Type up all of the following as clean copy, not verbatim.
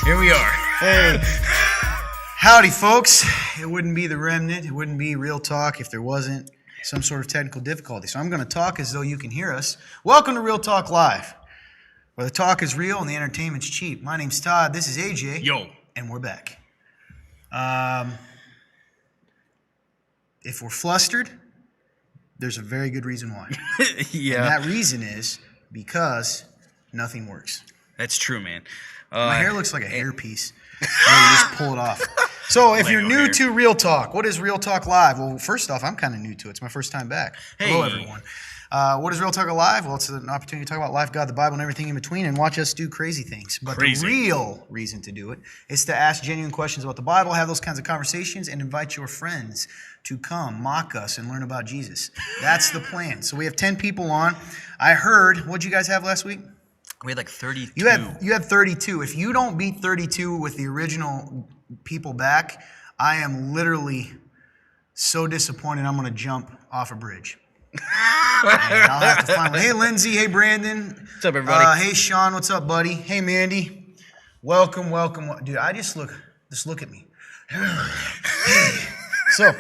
Here we are. Hey. Howdy, folks. It wouldn't be The Remnant. It wouldn't be Real Talk if there wasn't some sort of technical difficulty. So I'm going to talk as though you can hear us. Welcome to Real Talk Live, where the talk is real and the entertainment's cheap. My name's Todd. This is AJ. Yo. And we're back. If we're flustered, there's a very good reason why. Yeah. And that reason is because nothing works. That's true, man. My hair looks like a hairpiece. You just pull it off. So if you're new to Real Talk, what is Real Talk Live? Well, first off, I'm kind of new to it. It's my first time back. Hey. Hello, everyone. What is Real Talk Live? Well, it's an opportunity to talk about life, God, the Bible, and everything in between, and watch us do crazy things. But the real reason to do it is to ask genuine questions about the Bible, have those kinds of conversations, and invite your friends to come mock us and learn about Jesus. That's the plan. So we have 10 people on. I heard, what'd you guys have last week? We had like 32. You had 32. If you don't beat 32 with the original people back, I am literally so disappointed I'm going to jump off a bridge. And I'll have to find one. Hey, Lindsay. Hey, Brandon. What's up, everybody? Hey, Sean. What's up, buddy? Hey, Mandy. Welcome. Dude, just look at me. So,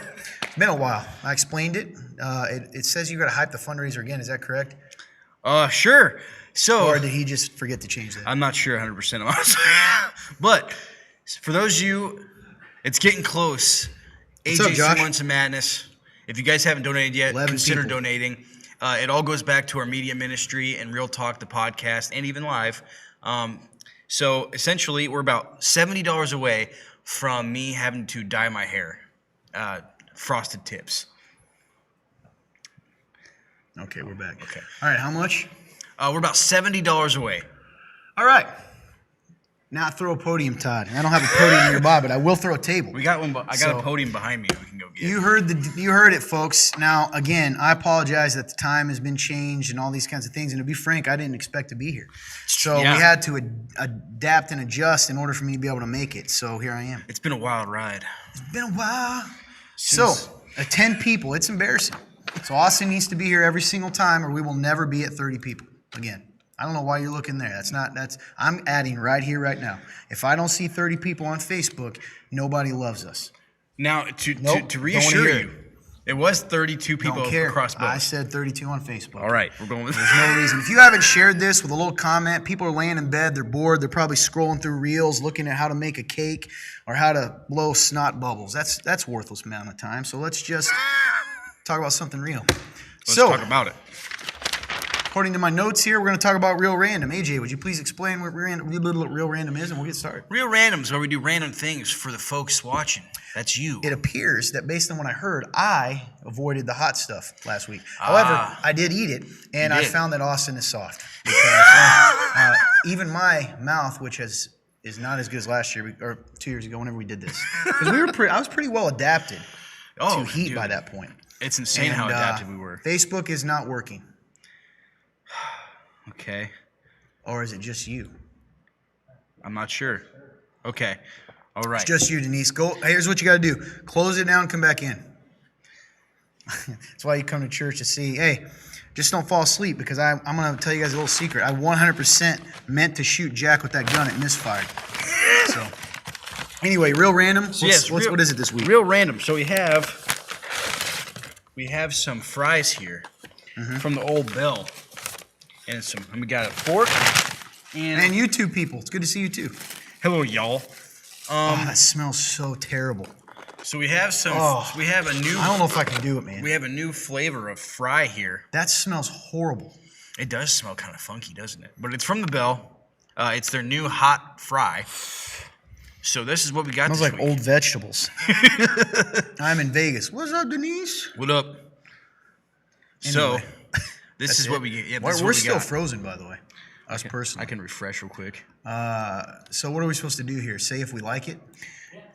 it's been a while. I explained it. It says you got to hype the fundraiser again. Is that correct? Sure. So, Or did he just forget to change that? I'm not sure 100%, honestly. But for those of you, it's getting close. What's up, AJ's Josh? 2 months of madness. If you guys haven't donated yet, 11 consider people. donating. It all goes back to our media ministry and Real Talk, the podcast, and even live. So essentially, we're about $70 away from me having to dye my hair, frosted tips. Okay, we're back. Okay. All right, how much? We're about $70 away. All right. Now throw a podium, Todd. I don't have a podium nearby, but I will throw a table. We got one. I got a podium behind me. We can go get. You heard it, folks. Now, again, I apologize that the time has been changed and all these kinds of things. And to be frank, I didn't expect to be here, so Yeah. we had to adapt and adjust in order for me to be able to make it. So here I am. It's been a wild ride. It's been a while. So, 10 people. It's embarrassing. So Austin needs to be here every single time, or we will never be at 30 people again. I don't know why you're looking there. I'm adding right here, right now. If I don't see 30 people on Facebook, nobody loves us. Now, to Don't reassure hear you, it was 32 people Don't care. across both. I said 32 on Facebook. All right, we're going with There's no reason. If you haven't shared this with a little comment, people are laying in bed, they're bored, they're probably scrolling through reels, looking at how to make a cake or how to blow snot bubbles. That's worthless amount of time. So let's just talk about something real. Let's talk about it. According to my notes here, we're going to talk about Real Random. AJ, would you please explain what Real Random is, and we'll get started. Real Randoms, where we do random things for the folks watching. That's you. It appears that based on what I heard, I avoided the hot stuff last week. However, I did eat it, and I found that Austin is soft. Because even my mouth, which is not as good as last year or 2 years ago, whenever we did this, because I was pretty well adapted to heat by that point. It's insane how adapted we were. Facebook is not working. Okay. Or is it just you? I'm not sure. Okay. All right. It's just you, Denise. Here's what you got to do. Close it down and come back in. That's why you come to church to see. Hey, just don't fall asleep, because I'm going to tell you guys a little secret. I 100% meant to shoot Jack with that gun. It misfired. So, anyway, Real Random. What is it this week? Real Random. So we have some fries here from the Old Bell. And we got a fork. And you two people. It's good to see you too. Hello, y'all. That smells so terrible. So we have we have a new. I don't know if I can do it, man. We have a new flavor of fry here. That smells horrible. It does smell kind of funky, doesn't it? But it's from the Bell. It's their new hot fry. So this is what we got. Smells like old vegetables. I'm in Vegas. What's up, Denise? What up? Anyway. So this is what we get. Yeah, we're still frozen, by the way. Us personally. I can refresh real quick. So what are we supposed to do here? Say if we like it?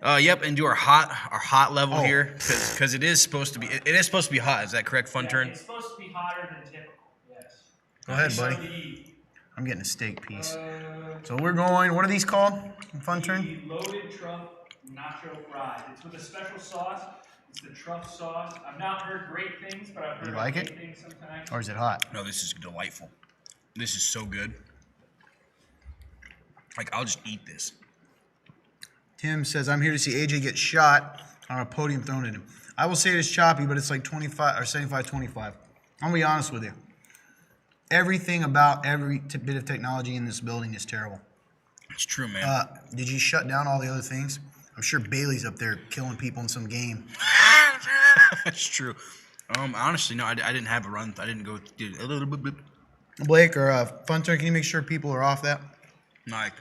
Yep, and do our hot level here, because it is supposed to be hot. Is that correct, Fun Turn? It's supposed to be hotter than typical. Yes. Go ahead, buddy. I'm getting a steak piece. So we're going. What are these called? Fun Turn. The loaded truff nacho fries. It's with a special sauce. It's the truff sauce. I've not heard great things, but I've heard great things sometimes. Or is it hot? No, this is delightful. This is so good. Like, I'll just eat this. Tim says, I'm here to see AJ get shot on a podium thrown at him. I will say it is choppy, but it's like 25 or 75-25. I'm going to be honest with you. Everything about every bit of technology in this building is terrible. It's true, man. Did you shut down all the other things? I'm sure Bailey's up there killing people in some game. That's true. Honestly, no, I didn't have a run. I didn't go. Blake or Funter, can you make sure people are off that? Like,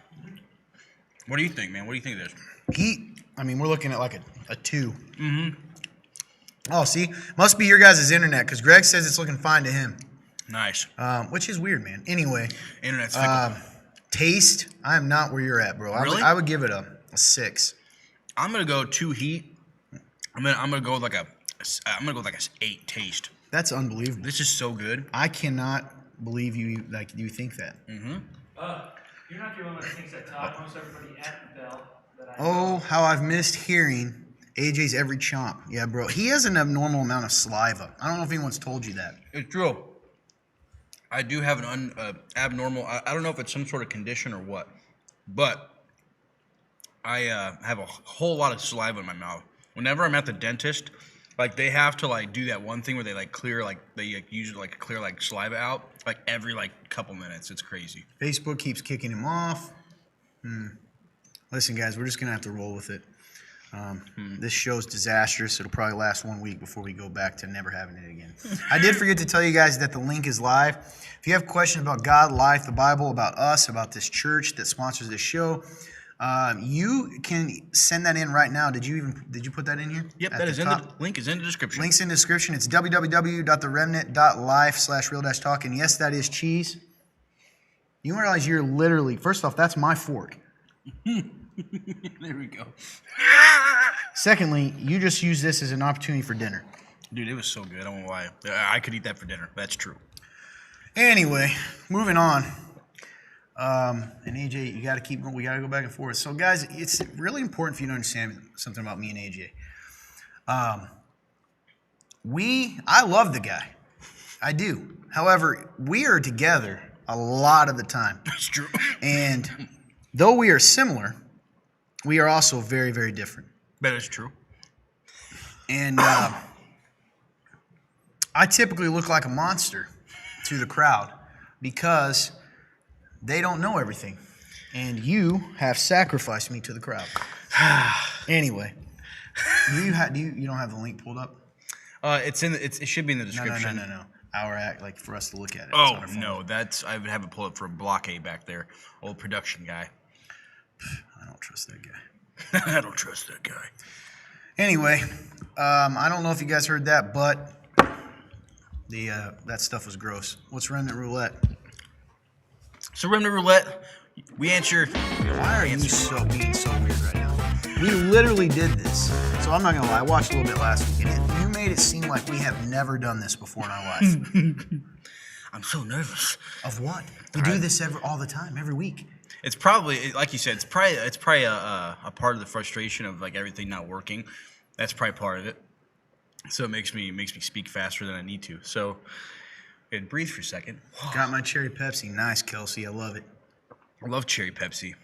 what do you think, man? What do you think of this? Heat. I mean, we're looking at like a 2. Mm-hmm. Oh, see? Must be your guys' internet, because Greg says it's looking fine to him. Nice. Which is weird, man. Anyway. Internet's fickle. Taste, I am not where you're at, bro. Really? I would give it a 6. I'm gonna go 2 heat. I'm gonna go like a 8 taste. That's unbelievable. This is so good. I cannot believe you think that. Mm-hmm. You're not the only one that thinks that, Todd. Most everybody at the Bell that I Oh, know. how I've missed hearing AJ's every chomp. Yeah, bro. He has an abnormal amount of saliva. I don't know if anyone's told you that. It's true. I do have an abnormal. I don't know if it's some sort of condition or what, but I have a whole lot of saliva in my mouth. Whenever I'm at the dentist, like they have to like do that one thing where they like clear like they like, use like clear like saliva out like every like couple minutes. It's crazy. Facebook keeps kicking him off. Listen, guys, we're just going to have to roll with it. This show's disastrous. It'll probably last 1 week before we go back to never having it again. I did forget to tell you guys that the link is live. If you have questions about God, life, the Bible, about us, about this church that sponsors this show, you can send that in right now. Did you put that in here? Yep, At that the is in top? the link is in the description. Link's in the description. It's www.theremnant.life/real-talk. And yes, that is cheese. You realize you're literally, first off, that's my fork. There we go. Secondly, you just use this as an opportunity for dinner. Dude, it was so good. I won't lie. I could eat that for dinner. That's true. Anyway, moving on. And AJ, we got to go back and forth. So, guys, it's really important for you to understand something about me and AJ. I love the guy. I do. However, we are together a lot of the time. That's true. And though we are similar, we are also very, very different. That is true. And I typically look like a monster to the crowd because they don't know everything. And you have sacrificed me to the crowd. Anyway, you don't have the link pulled up? It should be in the description. No. Our act, like for us to look at it. Oh no, I would have it pull up for a block A back there. Old production guy. I don't trust that guy. I don't trust that guy. Anyway, I don't know if you guys heard that, but that stuff was gross. What's Remnant Roulette? So Remnant Roulette, we answer. Why are you being so weird right now? We literally did this. So I'm not gonna lie. I watched a little bit last week, and you made it seem like we have never done this before in our life. I'm so nervous. Of what? We do this all the time, every week. It's probably, like you said, it's probably a part of the frustration of like everything not working. That's probably part of it. So it makes me speak faster than I need to. So, and breathe for a second. Got my cherry Pepsi. Nice, Kelsey. I love it. I love cherry Pepsi.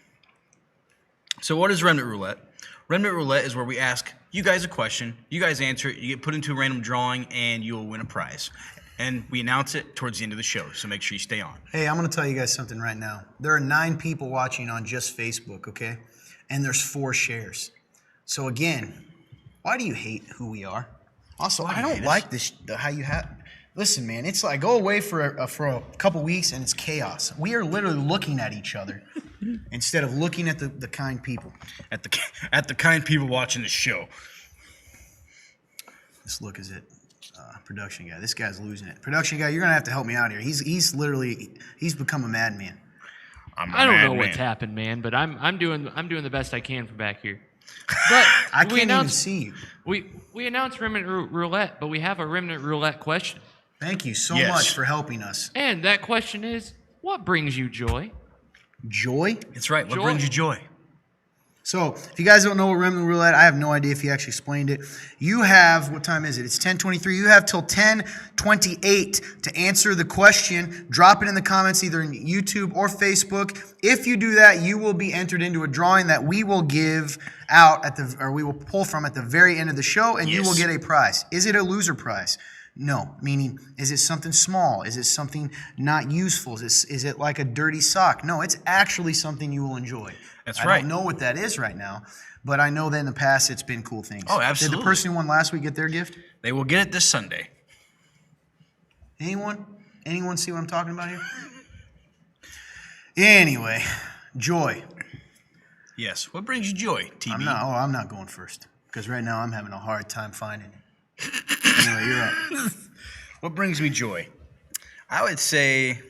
So what is Remnant Roulette? Remnant Roulette is where we ask you guys a question, you guys answer it, you get put into a random drawing, and you will win a prize. And we announce it towards the end of the show, so make sure you stay on. Hey, I'm going to tell you guys something right now. There are 9 people watching on just Facebook, okay? And there's 4 shares. So again, why do you hate who we are? Also, I don't like this, how you have... Listen, man, it's like go away for a couple weeks and it's chaos. We are literally looking at each other instead of looking at the kind people. At the kind people watching the show. This look is it. Production guy. This guy's losing it. Production guy, you're going to have to help me out here. He's become a madman. I don't know what's happened, man, but I'm doing the best I can from back here. But I can't even see you. We announced Remnant Roulette, but we have a Remnant Roulette question. Thank you so much for helping us. And that question is, what brings you joy? Joy? That's right. What Joy. brings you joy? So, if you guys don't know what Remnant Roulette, I have no idea if he actually explained it. You have, what time is it? It's 10:23. You have till 10:28 to answer the question. Drop it in the comments either in YouTube or Facebook. If you do that, you will be entered into a drawing that we will give out we will pull from at the very end of the show, and you will get a prize. Is it a loser prize? No, meaning, is it something small? Is it something not useful? Is it like a dirty sock? No, it's actually something you will enjoy. That's I right. don't know what that is right now, but I know that in the past it's been cool things. Oh, absolutely. Did the person who won last week get their gift? They will get it this Sunday. Anyone? Anyone see what I'm talking about here? Anyway, joy. Yes. What brings you joy, TB? I'm not going first because right now I'm having a hard time finding it. Anyway, you're up. What brings me joy? I would say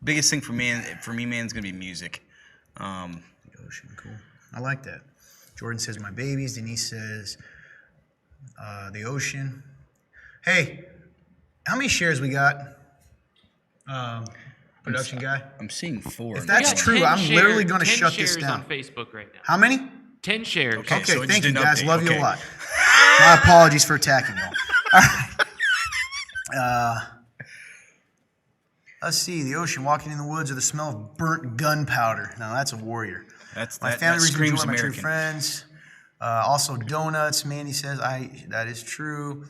biggest thing for me, man, is gonna be music. The ocean, cool. I like that. Jordan says my babies. Denise says the ocean. Hey, how many shares we got? Production guy. I'm seeing 4. If that's true, I'm literally going to shut this shares down. on Facebook right now. How many? 10 shares. Okay. Okay, so it thank just you didn't guys. update. Love you Okay. a lot. My apologies for attacking you. All right. Let's see. The ocean, walking in the woods, or the smell of burnt gunpowder. Now that's a warrior. My family reason to screams enjoy my true American. friends. Also donuts. Mandy says that is true.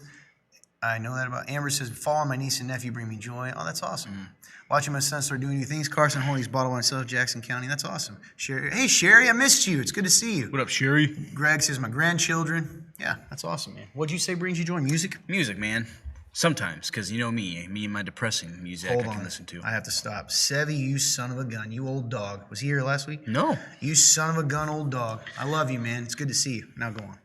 I know that about. Amber says fall on my niece and nephew bring me joy. Oh, that's awesome. Watching my son start doing new things. Carson Holy's bottle by myself, Jackson County. That's awesome. Sherry, hey Sherry, I missed you. It's good to see you. What up, Sherry? Greg says my grandchildren. Yeah, that's awesome, man. What'd you say brings you joy? Music? Music, man. Sometimes, because you know me and my depressing music Hold I can on. listen to. I have to stop. Sevy, you son of a gun. You old dog. Was he here last week? No. You son of a gun, old dog. I love you, man. It's good to see you. Now go on.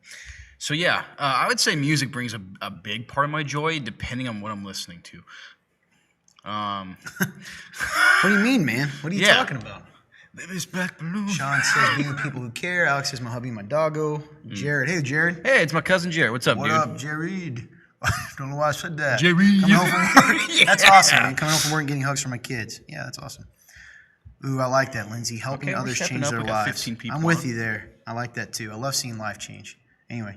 So yeah, I would say music brings a big part of my joy, depending on what I'm listening to. What do you mean, man? What are you Yeah. talking about? Baby's black balloon. Sean says being with people who care. Alex says my hubby and my doggo. Jared. Hey, Jared. Hey, it's my cousin Jared. What's up, What dude? up, Jared? Don't know why I said that. Jared. Coming home from work. Yeah. That's awesome, man. Coming home from work and getting hugs from my kids. Yeah, that's awesome. Ooh, I like that, Lindsay. Helping Okay, we're others stepping change up. their We got lives. 15 people I'm with on. you there. I like that too. I love seeing life change. Anyway,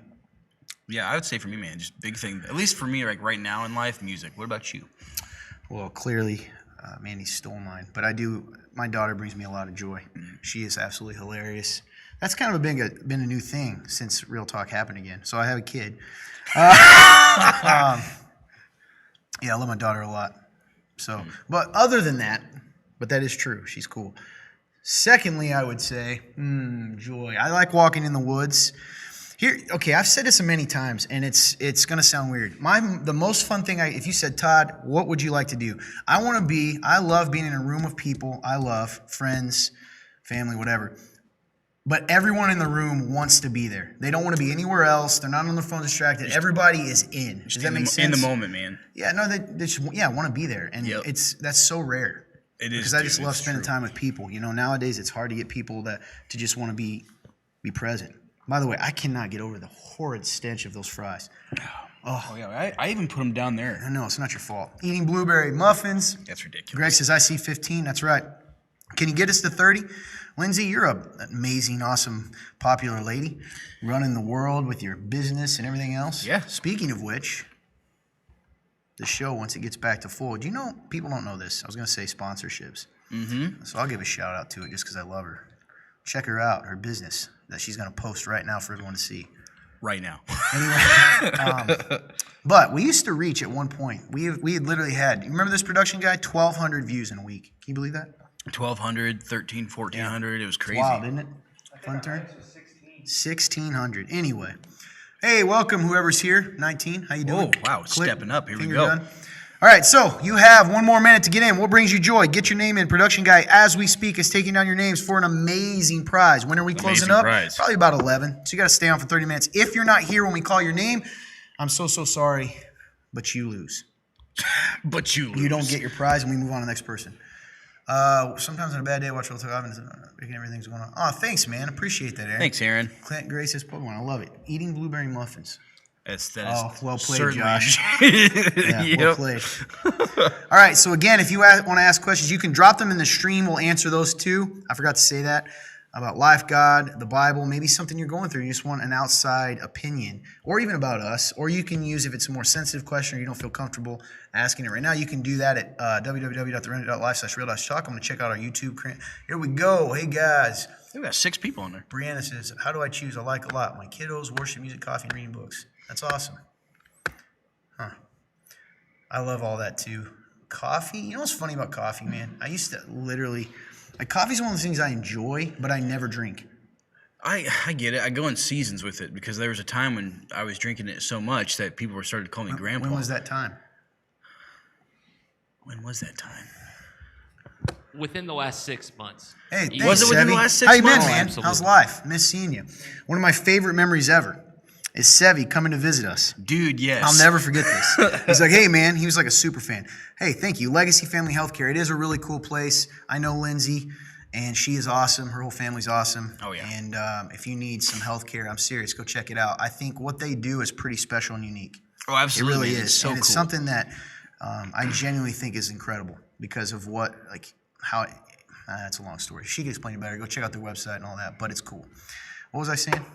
Yeah, I would say for me, man, just big thing. At least for me, like right now in life, music. What about you? well, clearly, Mandy stole mine, but I do. My daughter brings me a lot of joy. She is absolutely hilarious. That's kind of been a new thing since Real Talk happened again. So I have a kid. Yeah, I love my daughter a lot. So, but other than that, but that is true. She's cool. Secondly, I would say joy. I like walking in the woods. Here, okay, I've said this many times, and it's gonna sound weird. The most fun thing, if you said, Todd, what would you like to do? I love being in a room of people. I love friends, family, whatever. But everyone in the room wants to be there. They don't want to be anywhere else. They're not on their phone distracted. Everybody is in. Does that make sense? In the moment, man. Yeah, no, they just want to be there, and Yep. that's so rare. It is, because I dude, just love it's spending true. time with people. You know, nowadays it's hard to get people to just want to be present. By the way, I cannot get over the horrid stench of those fries. Oh yeah, I even put them down there. No, it's not your fault. Eating blueberry muffins. That's ridiculous. Greg says, I see 15. That's right. Can you get us to 30? Lindsay, you're an amazing, awesome, popular lady running the world with your business and everything else. Yeah. Speaking of which, the show, once it gets back to full, do you know, people don't know this. I was going to say sponsorships. Mm-hmm. So I'll give a shout out to it just because I love her. Check her out, her business that she's going to post right now for everyone to see. Right now. Anyway, but we used to reach at one point. We had literally had, you remember this production guy? 1,200 views in a week. Can you believe that? 1,200, 1,300, 1,400. It was crazy. Wild, isn't it? Fun turn. 1,600. Anyway, hey, welcome whoever's here. 19. How you doing? Oh, wow, stepping up. Here we Finger go. gun. All right, so you have one more minute to get in. What brings you joy? Get your name in. Production guy, as we speak, is taking down your names for an amazing prize. When are we closing Amazing up? prize. Probably about 11. So you got to stay on for 30 minutes. If you're not here when we call your name, I'm so sorry, but you lose. But you lose. You don't get your prize, and we move on to the next person. Sometimes on a bad day, I watch Real Talk Live and everything's going on. Oh, thanks, man. Appreciate that, Aaron. Thanks, Aaron. Clint Gray says Pokemon. I love it. Eating blueberry muffins. That is Well played, certainly- Josh. Yeah, Yep. well played. All right, so again, if you want to ask questions, you can drop them in the stream. We'll answer those too. I forgot to say that. about life, God, the Bible, maybe something you're going through. You just want an outside opinion, or even about us. Or you can use, if it's a more sensitive question or you don't feel comfortable asking it right now, you can do that at www.therented.life/real-talk. I'm going to check out our YouTube. Here we go. Hey, guys. We got 6 people on there. Brianna says, how do I choose? I like a lot. My kiddos, worship, music, coffee, and reading books. That's awesome. Huh. I love all that, too. Coffee? You know what's funny about coffee, man? I used to literally... Like, coffee's one of those things I enjoy, but I never drink. I get it. I go in seasons with it because there was a time when I was drinking it so much that people were starting to call me grandpa. When was that time? When was that time? Within the last 6 months. Hey, You- thanks, Was it within the Sevy. last 6 How you been, months? man? Absolutely. How's life? Miss seeing you. One of my favorite memories ever is Sevy coming to visit us. Dude, yes. I'll never forget this. He's like, hey, man. He was like a super fan. Hey, thank you. Legacy Family Healthcare. It is a really cool place. I know Lindsay, and she is awesome. Her whole family's awesome. Oh, yeah. And if you need some healthcare, I'm serious. Go check it out. I think what they do is pretty special and unique. Oh, It absolutely. really is. It's so and cool. it's something that I genuinely think is incredible because of that's a long story. She can explain it better. Go check out their website and all that, but it's cool. What was I saying?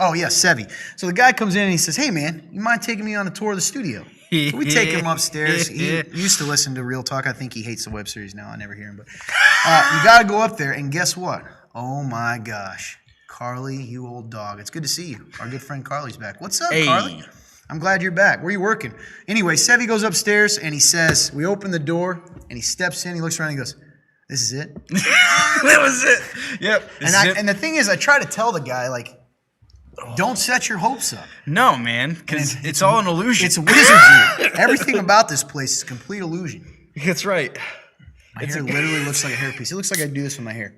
Oh, yeah, Sevy. So the guy comes in and he says, hey, man, you mind taking me on a tour of the studio? So we take him upstairs. He used to listen to Real Talk. I think he hates the web series now. I never hear him. But you got to go up there, and guess what? Oh, my gosh. Carly, you old dog. It's good to see you. Our good friend Carly's back. What's up, Hey. Carly? I'm glad you're back. Where are you working? Anyway, Sevy goes upstairs, and he says, we open the door, and he steps in. He looks around, and he goes, this is it? That was it. Yep. And the thing is, I try to tell the guy, like, don't set your hopes up. No, man, because it's all an illusion. It's wizardry. Everything about this place is complete illusion. That's right. My hair literally looks like a hairpiece. It looks like I do this with my hair.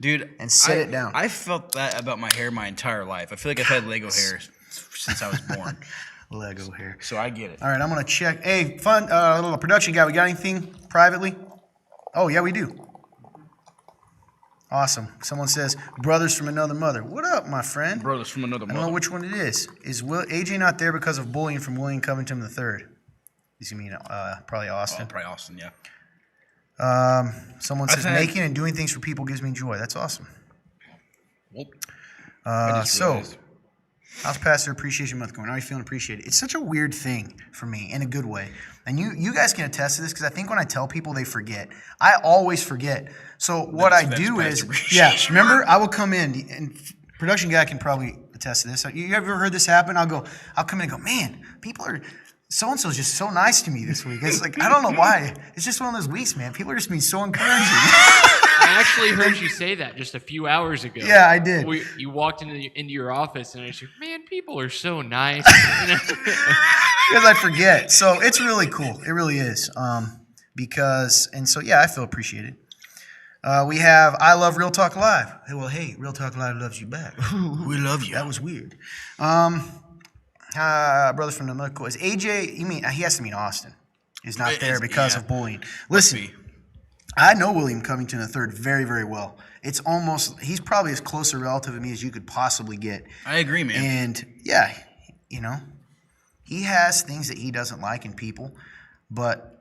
Dude, And set it down. I felt that about my hair my entire life. I feel like I've had Lego hair since I was born. Lego hair. So I get it. All right, I'm going to check. Hey, fun little production guy. We got anything privately? Oh, yeah, we do. Awesome. Someone says, brothers from another mother. What up, my friend? Brothers from another I don't know mother. which one it is. Is AJ not there because of bullying from William Covington III? Does he mean probably Austin? Probably Austin, yeah. Someone I've says, had- making and doing things for people gives me joy. That's awesome. Well, I just So, realized. how's Pastor Appreciation Month going? How are you feeling appreciated? It's such a weird thing for me in a good way. And you guys can attest to this because I think when I tell people, they forget. I always forget. So what I That's do Pastor is, Appreciation remember, I will come in, and production guy can probably attest to this. You ever heard this happen? I'll come in and go, man, people are, so-and-so's just so nice to me this week. It's like, I don't know why. It's just one of those weeks, man. People are just being so encouraging. I actually heard you say that just a few hours ago. Yeah, I did. You walked into your office and I said, man, people are so nice. Because I forget. So it's really cool. It really is. I feel appreciated. We have I Love Real Talk Live. Hey, well, hey, Real Talk Live loves you back. We love you. That was weird. Brothers from the Medical. Is AJ, he has to mean Austin, is not there because of bullying. Listen, I know William Covington III very, very well. It's almost, he's probably as close a relative to me as you could possibly get. I agree, man. And yeah, he has things that he doesn't like in people, but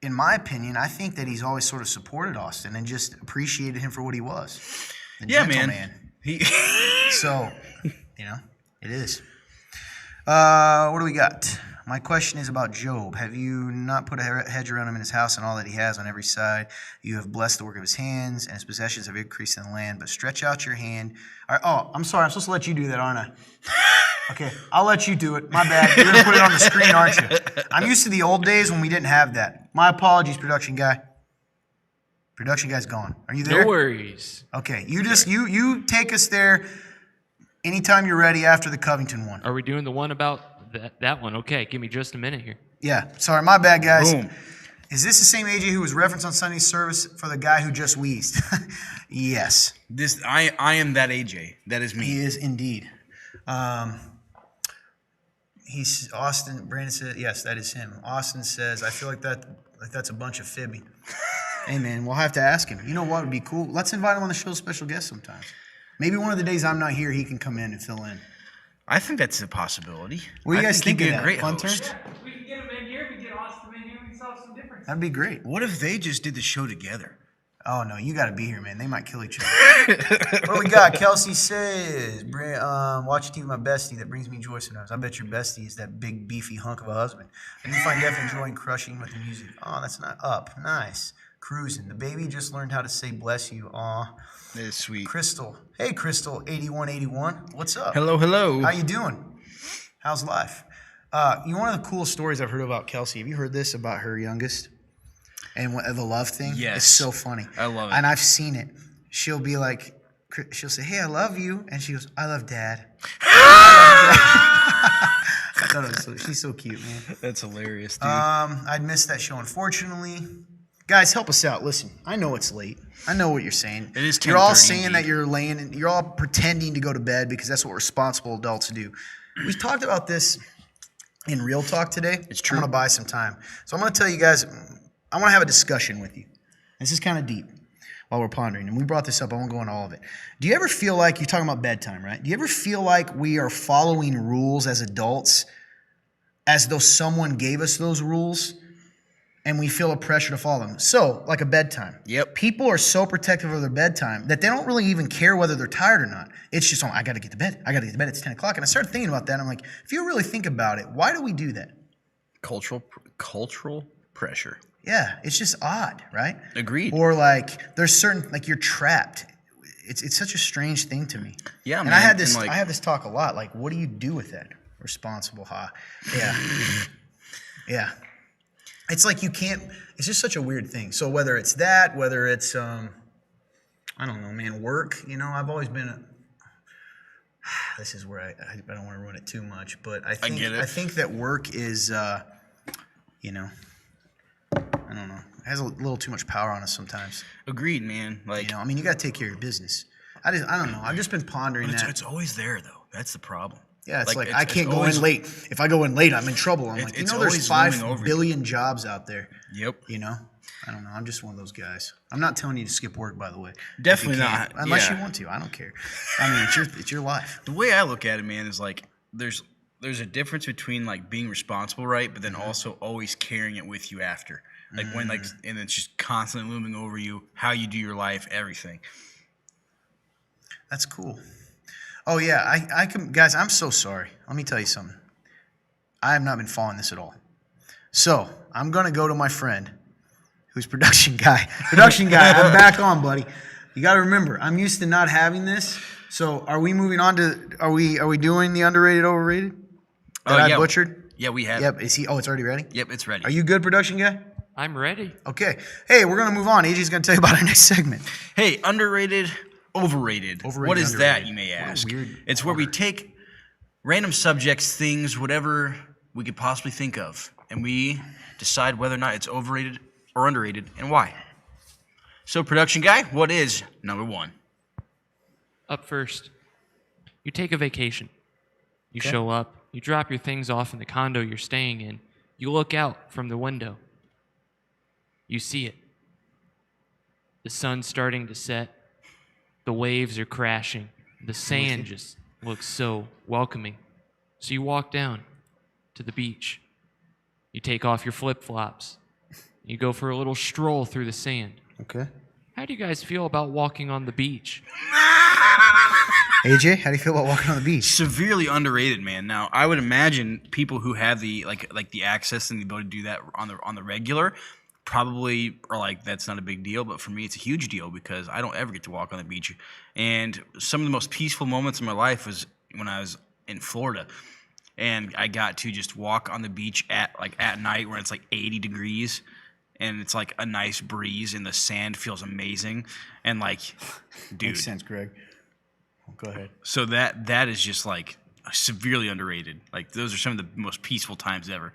in my opinion, I think that he's always sort of supported Austin and just appreciated him for what he was. The Yeah, gentleman. man. So, it is. What do we got? My question is about Job. Have you not put a hedge around him in his house and all that he has on every side? You have blessed the work of his hands, and his possessions have increased in the land. But stretch out your hand. All right, I'm sorry. I'm supposed to let you do that, aren't I? Okay, I'll let you do it. My bad. You're going to put it on the screen, aren't you? I'm used to the old days when we didn't have that. My apologies, production guy. Production guy's gone. Are you there? No worries. Okay, you take us there anytime you're ready after the Covington one. Are we doing the one about that one? Okay, give me just a minute here. Yeah, sorry, my bad, guys. Boom. Is this the same AJ who was referenced on Sunday's service for the guy who just wheezed? Yes, I am that AJ. That is me. he is indeed. He's Austin. Brandon said, yes, that is him. Austin says, I feel like that's a bunch of fibbing. Hey, man, we'll have to ask him. You know what would be cool? Let's invite him on the show as special guest sometimes. Maybe one of the days I'm not here, he can come in and fill in. I think that's a possibility. What do you guys think he'd of be that? a great Fun host. turn? We can get him in here, we can get Austin in here, we can solve some difference. That'd be great. What if they just did the show together? Oh, no, you got to be here, man. They might kill each other. What do we got? Kelsey says, watch TV, my bestie. That brings me joy sometimes. I bet your bestie is that big, beefy hunk of a husband. And you find Def enjoying crushing with the music. Oh, that's not up. Nice. Cruising. The baby just learned how to say bless you. Aw. That is sweet. Crystal. Hey, Crystal 8181. What's up? Hello, hello. How you doing? How's life? One of the coolest stories I've heard about Kelsey. Have you heard this about her youngest? And the love thing? Yes. It's so funny. I love it. And I've seen it. She'll be like, she'll say, hey, I love you. And she goes, I love Dad. I thought it was she's so cute, man. That's hilarious, dude. I'd missed that show, unfortunately. Guys, help us out. Listen, I know it's late. I know what you're saying. It is 10:30 You're all saying indeed. that you're all pretending to go to bed because that's what responsible adults do. We talked about this in Real Talk today. It's true. I'm going to buy some time. So I'm going to tell you guys, I want to have a discussion with you. This is kind of deep while we're pondering. And we brought this up. I won't go into all of it. Do you ever feel like, you're talking about bedtime, right? Do you ever feel like we are following rules as adults as though someone gave us those rules and we feel a pressure to follow them? So, like a bedtime. Yep. People are so protective of their bedtime that they don't really even care whether they're tired or not. It's just, I got to get to bed. I got to get to bed. It's 10 o'clock. And I started thinking about that. And I'm like, if you really think about it, why do we do that? Cultural pressure. Yeah, it's just odd, right? Agreed. Or like there's certain, like you're trapped. It's such a strange thing to me. Yeah, and man. I had this And, like- I have this talk a lot. Like, what do you do with that? Responsible, Yeah. Yeah. It's like you can't. It's just such a weird thing. So whether it's that, whether it's I don't know, man, work. You know, I've always been. This is where I don't want to ruin it too much, but I think get it. I think that work is you know. I don't know. It has a little too much power on us sometimes. Agreed, man. Like, You know, I mean, you got to take care of your business. I don't know. I've just been pondering that. it's always there, though. That's the problem. Yeah, it's like it's- I can't it's go always- in late. If I go in late, I'm in trouble. I'm like, it's there's always 5 looming over you. billion jobs out there. Yep. You know, I don't know. I'm just one of those guys. I'm not telling you to skip work, by the way. Definitely If you can't, not. unless Yeah. you want to. I don't care. I mean, it's your life. The way I look at it, man, is like there's a difference between like being responsible, right, but then also always carrying it with you after. Like when and it's just constantly looming over you, how you do your life, everything. That's cool. Oh yeah, I can, guys. I'm so sorry. Let me tell you something. I have not been following this at all. So I'm gonna go to my friend, who's production guy. Production guy, I'm back on, buddy. You got to remember, I'm used to not having this. So are we moving on to? Are we doing the underrated, overrated? That I yeah. butchered. Yeah, we have. Yep. Is he? Oh, it's already ready. Yep, it's ready. Are you good, production guy? I'm ready. Okay. Hey, we're gonna move on. AJ's gonna tell you about our next segment. Hey, underrated, overrated. Overrated, What is underrated. that, you may What a ask? weird It's where we take random subjects, things, whatever we could possibly think of, and we decide whether or not it's overrated or underrated and why. So, production guy, what is number one? Up first, you take a vacation. You show up, you drop your things off in the condo you're staying in. You look out from the window. You see it. The sun's starting to set. The waves are crashing. The sand just looks so welcoming. So you walk down to the beach. You take off your flip-flops. You go for a little stroll through the sand. Okay. How do you guys feel about walking on the beach? AJ, how do you feel about walking on the beach? Severely underrated, man. Now, I would imagine people who have the like the access and the ability to do that on the regular probably are like, that's not a big deal, but for me it's a huge deal because I don't ever get to walk on the beach. And some of the most peaceful moments in my life was when I was in Florida and I got to just walk on the beach at night where it's like 80 degrees and it's like a nice breeze and the sand feels amazing and like, dude. Makes sense, Greg. Go ahead. So that is just like severely underrated. Like those are some of the most peaceful times ever.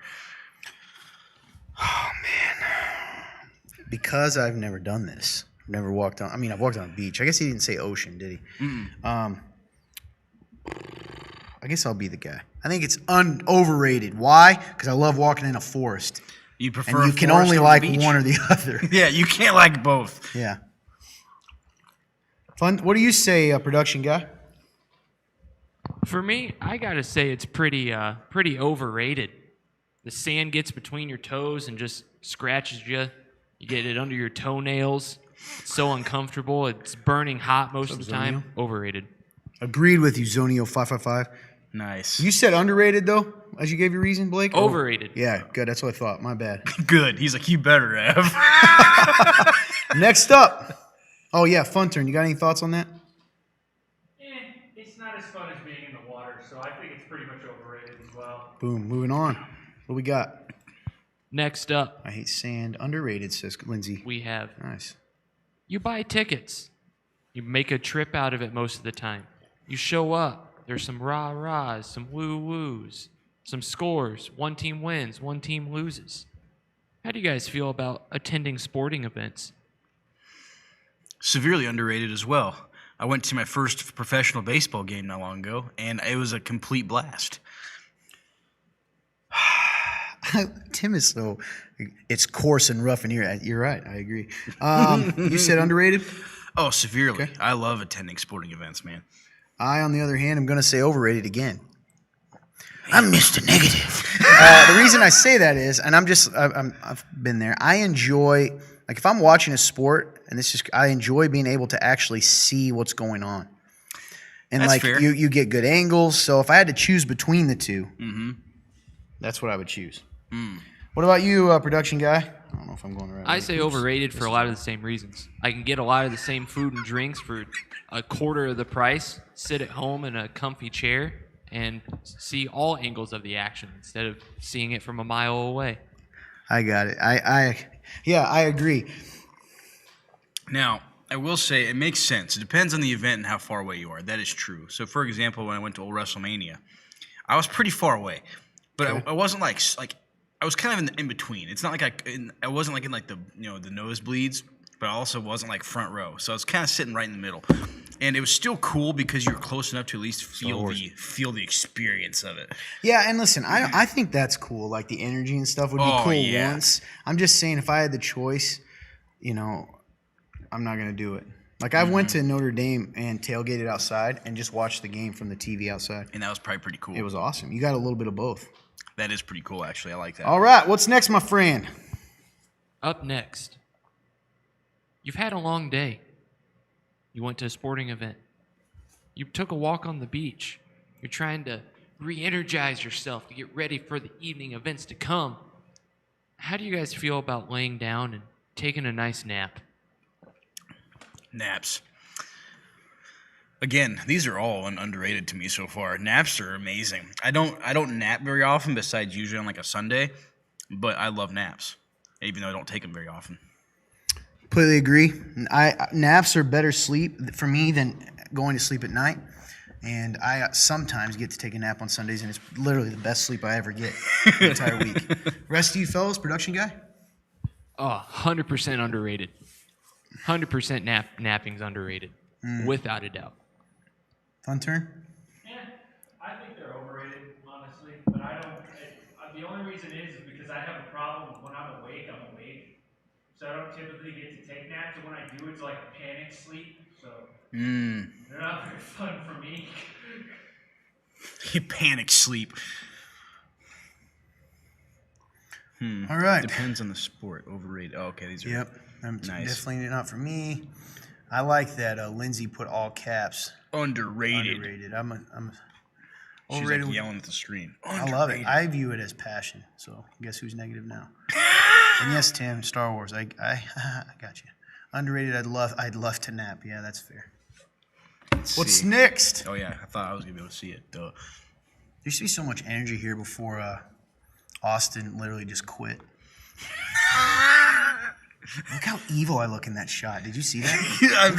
Because I've never done this. I've never walked on. I mean, I've walked on a beach. I guess he didn't say ocean, did he? I guess I'll be the guy. I think it's overrated. Why? Because I love walking in a forest. You prefer And you a can forest only over like the beach? one or the other. Yeah, you can't like both. Yeah. Fun. What do you say, production guy? For me, I gotta say it's pretty overrated. The sand gets between your toes and just scratches you. You get it under your toenails. It's so uncomfortable. It's burning hot most of the time. Zonio? Overrated. Agreed with you, Zonio 555. Nice. You said underrated though, as you gave your reason, Blake. Or- Overrated. Yeah, good. That's what I thought. My bad. Good. He's like, you better have. Next up. Oh yeah, Fun Turn. You got any thoughts on that? It's not as fun as being in the water, so I think it's pretty much overrated as well. Boom. Moving on. What we got? Next up, I hate sand. Underrated, says Lindsay. we have Nice. you buy tickets. You make a trip out of it most of the time. You show up. There's some rah-rahs, some woo-woos, some scores. One team wins, one team loses. How do you guys feel about attending sporting events? Severely underrated as well. I went to my first professional baseball game not long ago, and it was a complete blast. Tim is so. It's coarse and rough in here. You're right. I agree. You said underrated. Oh, severely. Okay. I love attending sporting events, man. I, on the other hand, am going to say overrated again. I'm Mr. Negative. The reason I say that is, and I've been there. I enjoy, like, if I'm watching a sport, and I enjoy being able to actually see what's going on. And That's like fair. you get good angles. So if I had to choose between the two, that's what I would choose. What about you, production guy? I don't know if I'm going the right way. I say overrated for a lot of the same reasons. I can get a lot of the same food and drinks for a quarter of the price, sit at home in a comfy chair, and see all angles of the action instead of seeing it from a mile away. I got it. I agree. Now, I will say it makes sense. It depends on the event and how far away you are. That is true. So, for example, when I went to old WrestleMania, I was pretty far away, but I wasn't like I was kind of in between. It's not like I wasn't like in like the the nosebleeds, but I also wasn't like front row. So I was kind of sitting right in the middle, and it was still cool because you're close enough to at least feel the experience of it. Yeah, and listen, I think that's cool. Like the energy and stuff would be Oh, cool yeah. once. I'm just saying, if I had the choice, I'm not gonna do it. Like I went to Notre Dame and tailgated outside and just watched the game from the TV outside. And that was probably pretty cool. It was awesome. You got a little bit of both. That is pretty cool, actually. I like that. All right, what's next, my friend? Up next, you've had a long day. You went to a sporting event. You took a walk on the beach. You're trying to re-energize yourself to get ready for the evening events to come. How do you guys feel about laying down and taking a nice nap? Naps. Again, these are all underrated to me so far. Naps are amazing. I don't nap very often, besides usually on like a Sunday, but I love naps, even though I don't take them very often. Completely agree. Naps are better sleep for me than going to sleep at night. And I sometimes get to take a nap on Sundays, and it's literally the best sleep I ever get the entire week. Rest of you fellas, production guy? Oh, 100% underrated. 100% napping's underrated, without a doubt. Fun turn? Yeah, I think they're overrated, honestly. But I don't. The only reason is because I have a problem when I'm awake. So I don't typically get to take naps. And when I do, it's like a panic sleep. So they're not very fun for me. You panic sleep. All right. Depends on the sport. Overrated. Oh, okay, these are. Yep. Nice. Definitely not for me. I like that Lindsay put all caps. Underrated. Underrated. She's overrated. like yelling at the screen. I love it. I view it as passion. So guess who's negative now? And yes, Tim, Star Wars. I got you. Underrated. I'd love to nap. Yeah, that's fair. What's next? Oh yeah, I thought I was gonna be able to see it. Duh. There used to be so much energy here before Austin literally just quit. Look how evil I look in that shot. Did you see that? I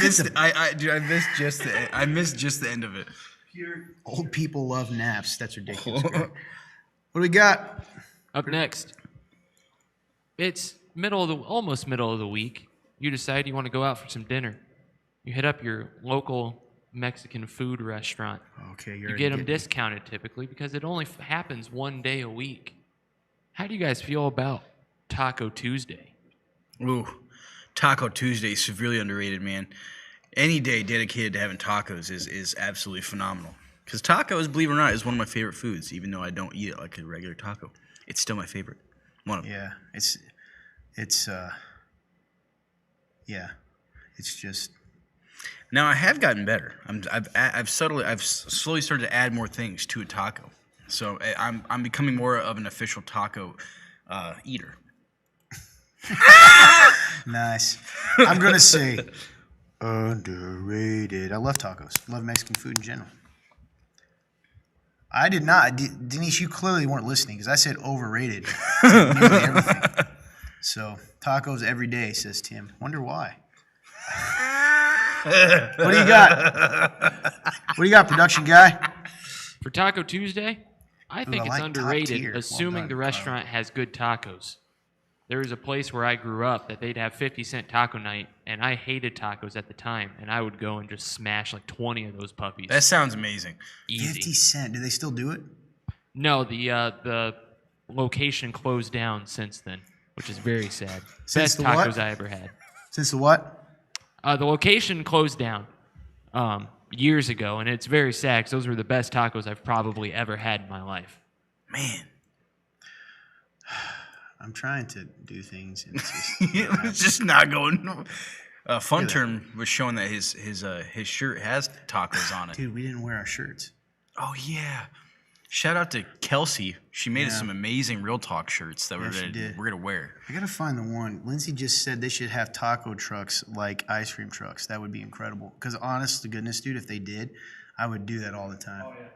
missed just the end of it. Old people love naps. That's ridiculous. Greg. What do we got? Up next, it's almost middle of the week. You decide you want to go out for some dinner. You hit up your local Mexican food restaurant. Okay, You get them discounted typically because it only happens one day a week. How do you guys feel about Taco Tuesday? Ooh, Taco Tuesday is severely underrated, man. Any day dedicated to having tacos is absolutely phenomenal. Because tacos, believe it or not, is one of my favorite foods. Even though I don't eat it like a regular taco, it's still my favorite. One of them. Yeah, yeah. It's just Now I have gotten better. I've slowly started to add more things to a taco. So I'm becoming more of an official taco eater. nice. I'm gonna say underrated. I love tacos. Love Mexican food in general. I did not. Denise, you clearly weren't listening because I said overrated. Nearly everything. So tacos every day, says Tim. Wonder why. What do you got? What do you got, production guy? For Taco Tuesday, I think I it's like top underrated, tier. Well assuming done, the restaurant has good tacos. There was a place where I grew up that they'd have 50-cent taco night, and I hated tacos at the time, and I would go and just smash like 20 of those puppies. That sounds amazing. 50 50 cent. Do they still do it? No, the location closed down since then, which is very sad. Since Best the tacos what? I ever had. Since the what? The location closed down years ago, and it's very sad because those were the best tacos I've probably ever had in my life. Man. I'm trying to do things, and it's just It's just not going. Fun Turn was showing that his shirt has tacos on it. dude, we didn't wear our shirts. Oh yeah! Shout out to Kelsey. She made us Yeah. some amazing Real Talk shirts that Yeah, she did. we're gonna wear. I gotta find the one. Lindsay just said they should have taco trucks like ice cream trucks. That would be incredible. Because honest to goodness, dude, if they did, I would do that all the time. Oh, yeah.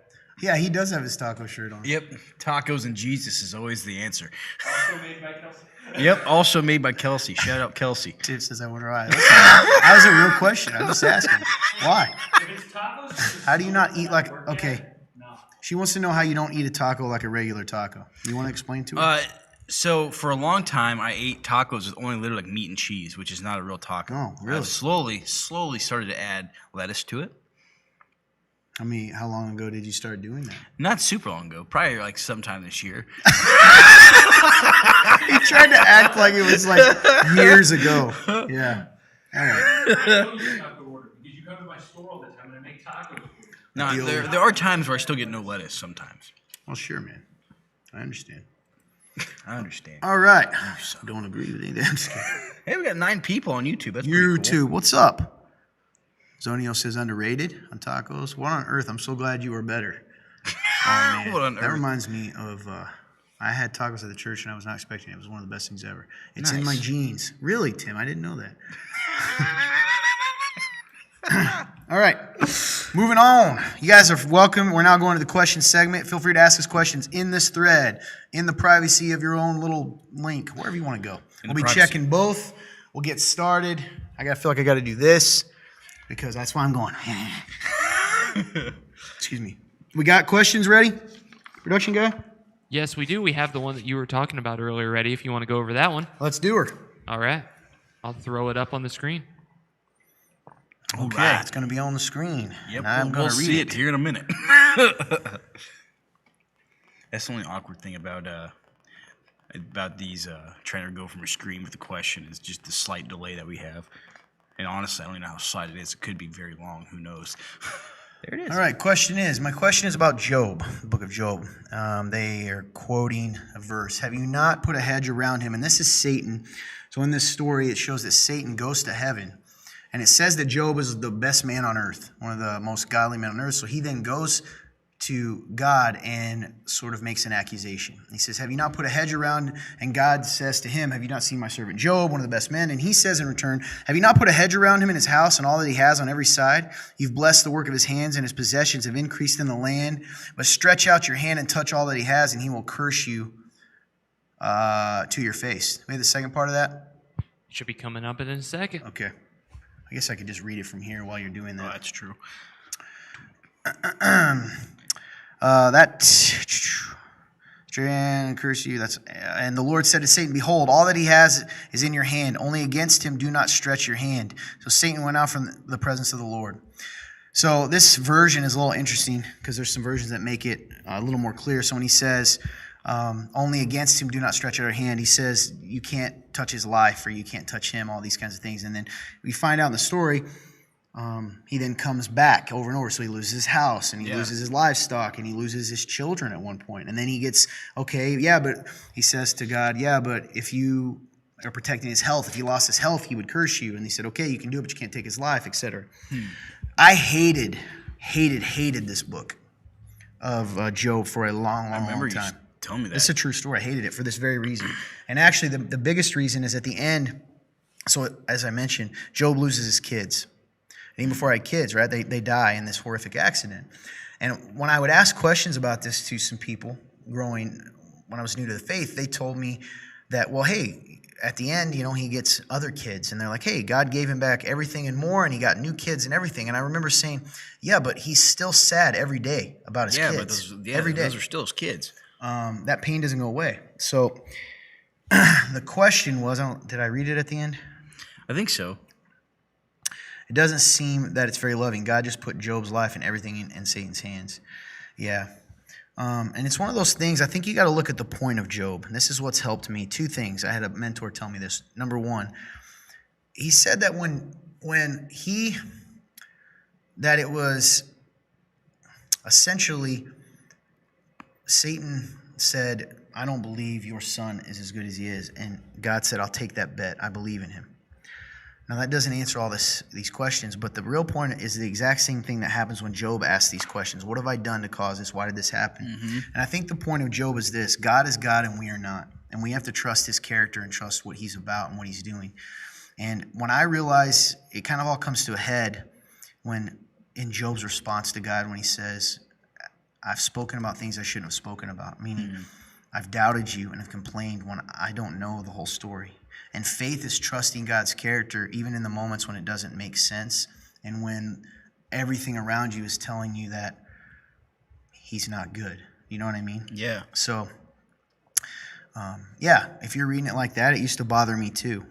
Yeah, he does have his taco shirt on. Yep, tacos and Jesus is always the answer. Also made by Kelsey. Yep, also made by Kelsey. Shout out Kelsey. Tiff says, I wonder why. That was a real question. I'm just asking. Why? If it's tacos, it's How do you not eat like, work okay. at, no. She wants to know how you don't eat a taco like a regular taco. You want to explain to her? So for a long time, I ate tacos with only literally like meat and cheese, which is not a real taco. Oh, really? I've slowly started to add lettuce to it. I mean, how long ago did you start doing that? Not super long ago, probably like sometime this year. He tried to act like it was like years ago. Yeah. All right. I know your taco order because you come to my store all the time and I make tacos. No, there are times where I still get no lettuce sometimes. Well, sure, man. I understand. I understand. All right. Don't agree with anything. I'm just kidding. Hey, we got 9 people on YouTube. That's pretty cool. YouTube, what's up? Zonio says underrated on tacos. What on earth? I'm so glad you were better. Oh, man. What on That earth? reminds me of I had tacos at the church and I was not expecting it. It was one of the best things ever. It's in Nice. my genes. Really, Tim? I didn't know that. All right. Moving on. You guys are welcome. We're now going to the question segment. Feel free to ask us questions in this thread, in the privacy of your own little link, wherever you want to go. We'll be privacy. checking both. We'll get started. I feel like I got to do this because that's why I'm going. Excuse me. We got questions ready? Production guy? Yes, we do. We have the one that you were talking about earlier ready if you want to go over that one. Let's do her. All right. I'll throw it up on the screen. Okay. right. It's going to be on the screen. Yep, and I'm we'll going to read see it. it here in a minute. That's the only awkward thing about these trying to go from a screen with a question is just the slight delay that we have. And honestly, I don't even know how slight it is. It could be very long. Who knows? There it is. All right, my question is about Job, the book of Job. They are quoting a verse. Have you not put a hedge around him? And this is Satan. So in this story, it shows that Satan goes to heaven. And it says that Job is the best man on earth, one of the most godly men on earth. So he then goes to God and sort of makes an accusation. He says, have you not put a hedge around? And God says to him, have you not seen my servant Job, one of the best men? And he says in return, have you not put a hedge around him in his house and all that he has on every side? You've blessed the work of his hands, and his possessions have increased in the land. But stretch out your hand and touch all that he has, and he will curse you to your face. We have the second part of that? Should be coming up in a second. Okay. I guess I could just read it from here while you're doing Oh, that. that's true. And curse you. And the Lord said to Satan, behold, all that he has is in your hand. Only against him do not stretch your hand. So Satan went out from the presence of the Lord. So this version is a little interesting because there's some versions that make it a little more clear. So when he says, only against him do not stretch out your hand, he says you can't touch his life or you can't touch him, all these kinds of things. And then we find out in the story, he then comes back over and over. So he loses his house and he loses his livestock and he loses his children at one point. And then he gets, but he says to God, but if you or protecting his health. If he lost his health, he would curse you. And he said, okay, you can do it, but you can't take his life, etc. I hated this book of Job for a long time. Tell me that. This is a true story. I hated it for this very reason. And actually, the biggest reason is at the end. So, as I mentioned, Job loses his kids. And even before I had kids, right, they die in this horrific accident. And when I would ask questions about this to some people growing, when I was new to the faith, they told me that, well, hey, at the end, he gets other kids. And they're like, hey, God gave him back everything and more, and he got new kids and everything. And I remember saying, yeah, but he's still sad every day about his kids. Every day. Those are still his kids. That pain doesn't go away. So the question was, did I read it at the end? I think so. It doesn't seem that it's very loving. God just put Job's life and everything in Satan's hands. Yeah. And it's one of those things, I think you got to look at the point of Job. And this is what's helped me. Two things. I had a mentor tell me this. Number one, he said that that it was essentially Satan said, I don't believe your son is as good as he is. And God said, I'll take that bet. I believe in him. Now, that doesn't answer all these questions, but the real point is the exact same thing that happens when Job asks these questions. What have I done to cause this? Why did this happen? Mm-hmm. And I think the point of Job is this. God is God and we are not. And we have to trust his character and trust what he's about and what he's doing. And when I realize it kind of all comes to a head when in Job's response to God when he says, I've spoken about things I shouldn't have spoken about, meaning I've doubted you and have complained when I don't know the whole story. And faith is trusting God's character even in the moments when it doesn't make sense and when everything around you is telling you that he's not good. You know what I mean? Yeah. So, if you're reading it like that, it used to bother me too.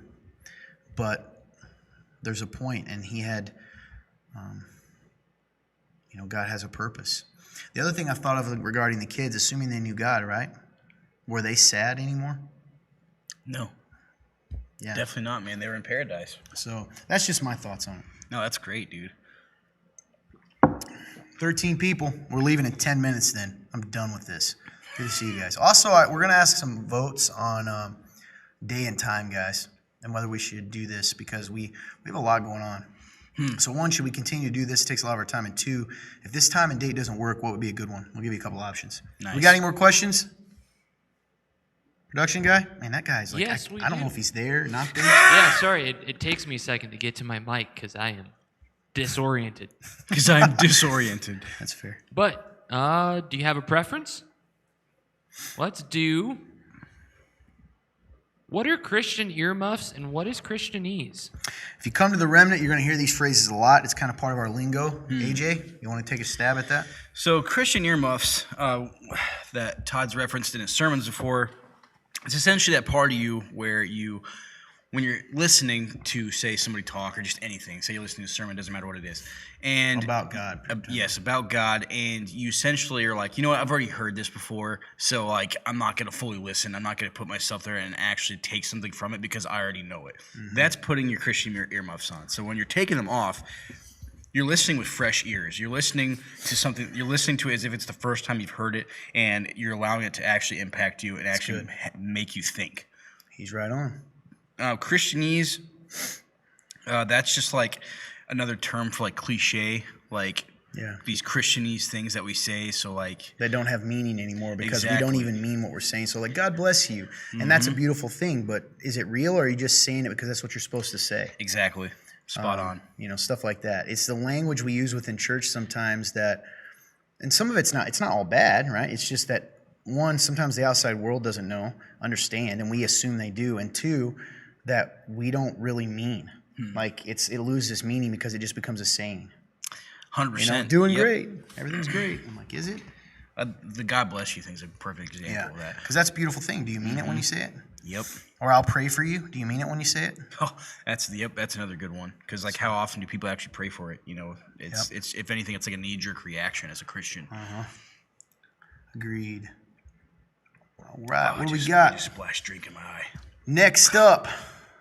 But there's a point, and he had, God has a purpose. The other thing I thought of regarding the kids, assuming they knew God, right? Were they sad anymore? No. Yeah. Definitely not, man. They were in paradise. So that's just my thoughts on it. No, that's great, dude. 13 people. We're leaving in 10 minutes then. I'm done with this. Good to see you guys. Also, we're going to ask some votes on day and time, guys, and whether we should do this because we have a lot going on. So one, should we continue to do this? It takes a lot of our time. And two, if this time and date doesn't work, what would be a good one? We'll give you a couple options. Nice. We got any more questions? Production guy? Man, that guy's like, Yes, I don't know if he's there or not there. Yeah, sorry. It takes me a second to get to my mic because I am disoriented. Because I'm disoriented. That's fair. But do you have a preference? Let's do. What are Christian earmuffs and what is Christianese? If you come to the Remnant, you're going to hear these phrases a lot. It's kind of part of our lingo. AJ, you want to take a stab at that? So Christian earmuffs that Todd's referenced in his sermons before, it's essentially that part of you where when you're listening to, say, somebody talk or just anything, say you're listening to a sermon, doesn't matter what it is. And About God. Yes, about God. And you essentially are like, you know what, I've already heard this before, so like I'm not going to fully listen. I'm not going to put myself there and actually take something from it because I already know it. Mm-hmm. That's putting your Christian earmuffs on. So when you're taking them off, you're listening with fresh ears. You're listening to something. You're listening to it as if it's the first time you've heard it, and you're allowing it to actually impact you and actually make you think. He's right on. Christianese, that's just like another term for like cliche, like these Christianese things that we say. So like they don't have meaning anymore because we Exactly. don't even mean what we're saying. So like, God bless you, and that's a beautiful thing. But is it real, or are you just saying it because that's what you're supposed to say? exactly spot on. Stuff like that. It's the language we use within church sometimes that, and some of it's not all bad, right? It's just that one, sometimes the outside world doesn't understand, and we assume they do, and two, that we don't really mean. Like it loses meaning because it just becomes a saying. 100%. Doing great. Everything's great. I'm like, is it? The God bless you thing's a perfect example of that. Because that's a beautiful thing. Do you mean it when you say it? Yep. Or I'll pray for you. Do you mean it when you say it? Oh, that's another good one. Because like, how often do people actually pray for it? It's if anything, it's like a knee-jerk reaction as a Christian. Agreed. All right. Oh, What do we I got? just splashed drink in my eye. Next up,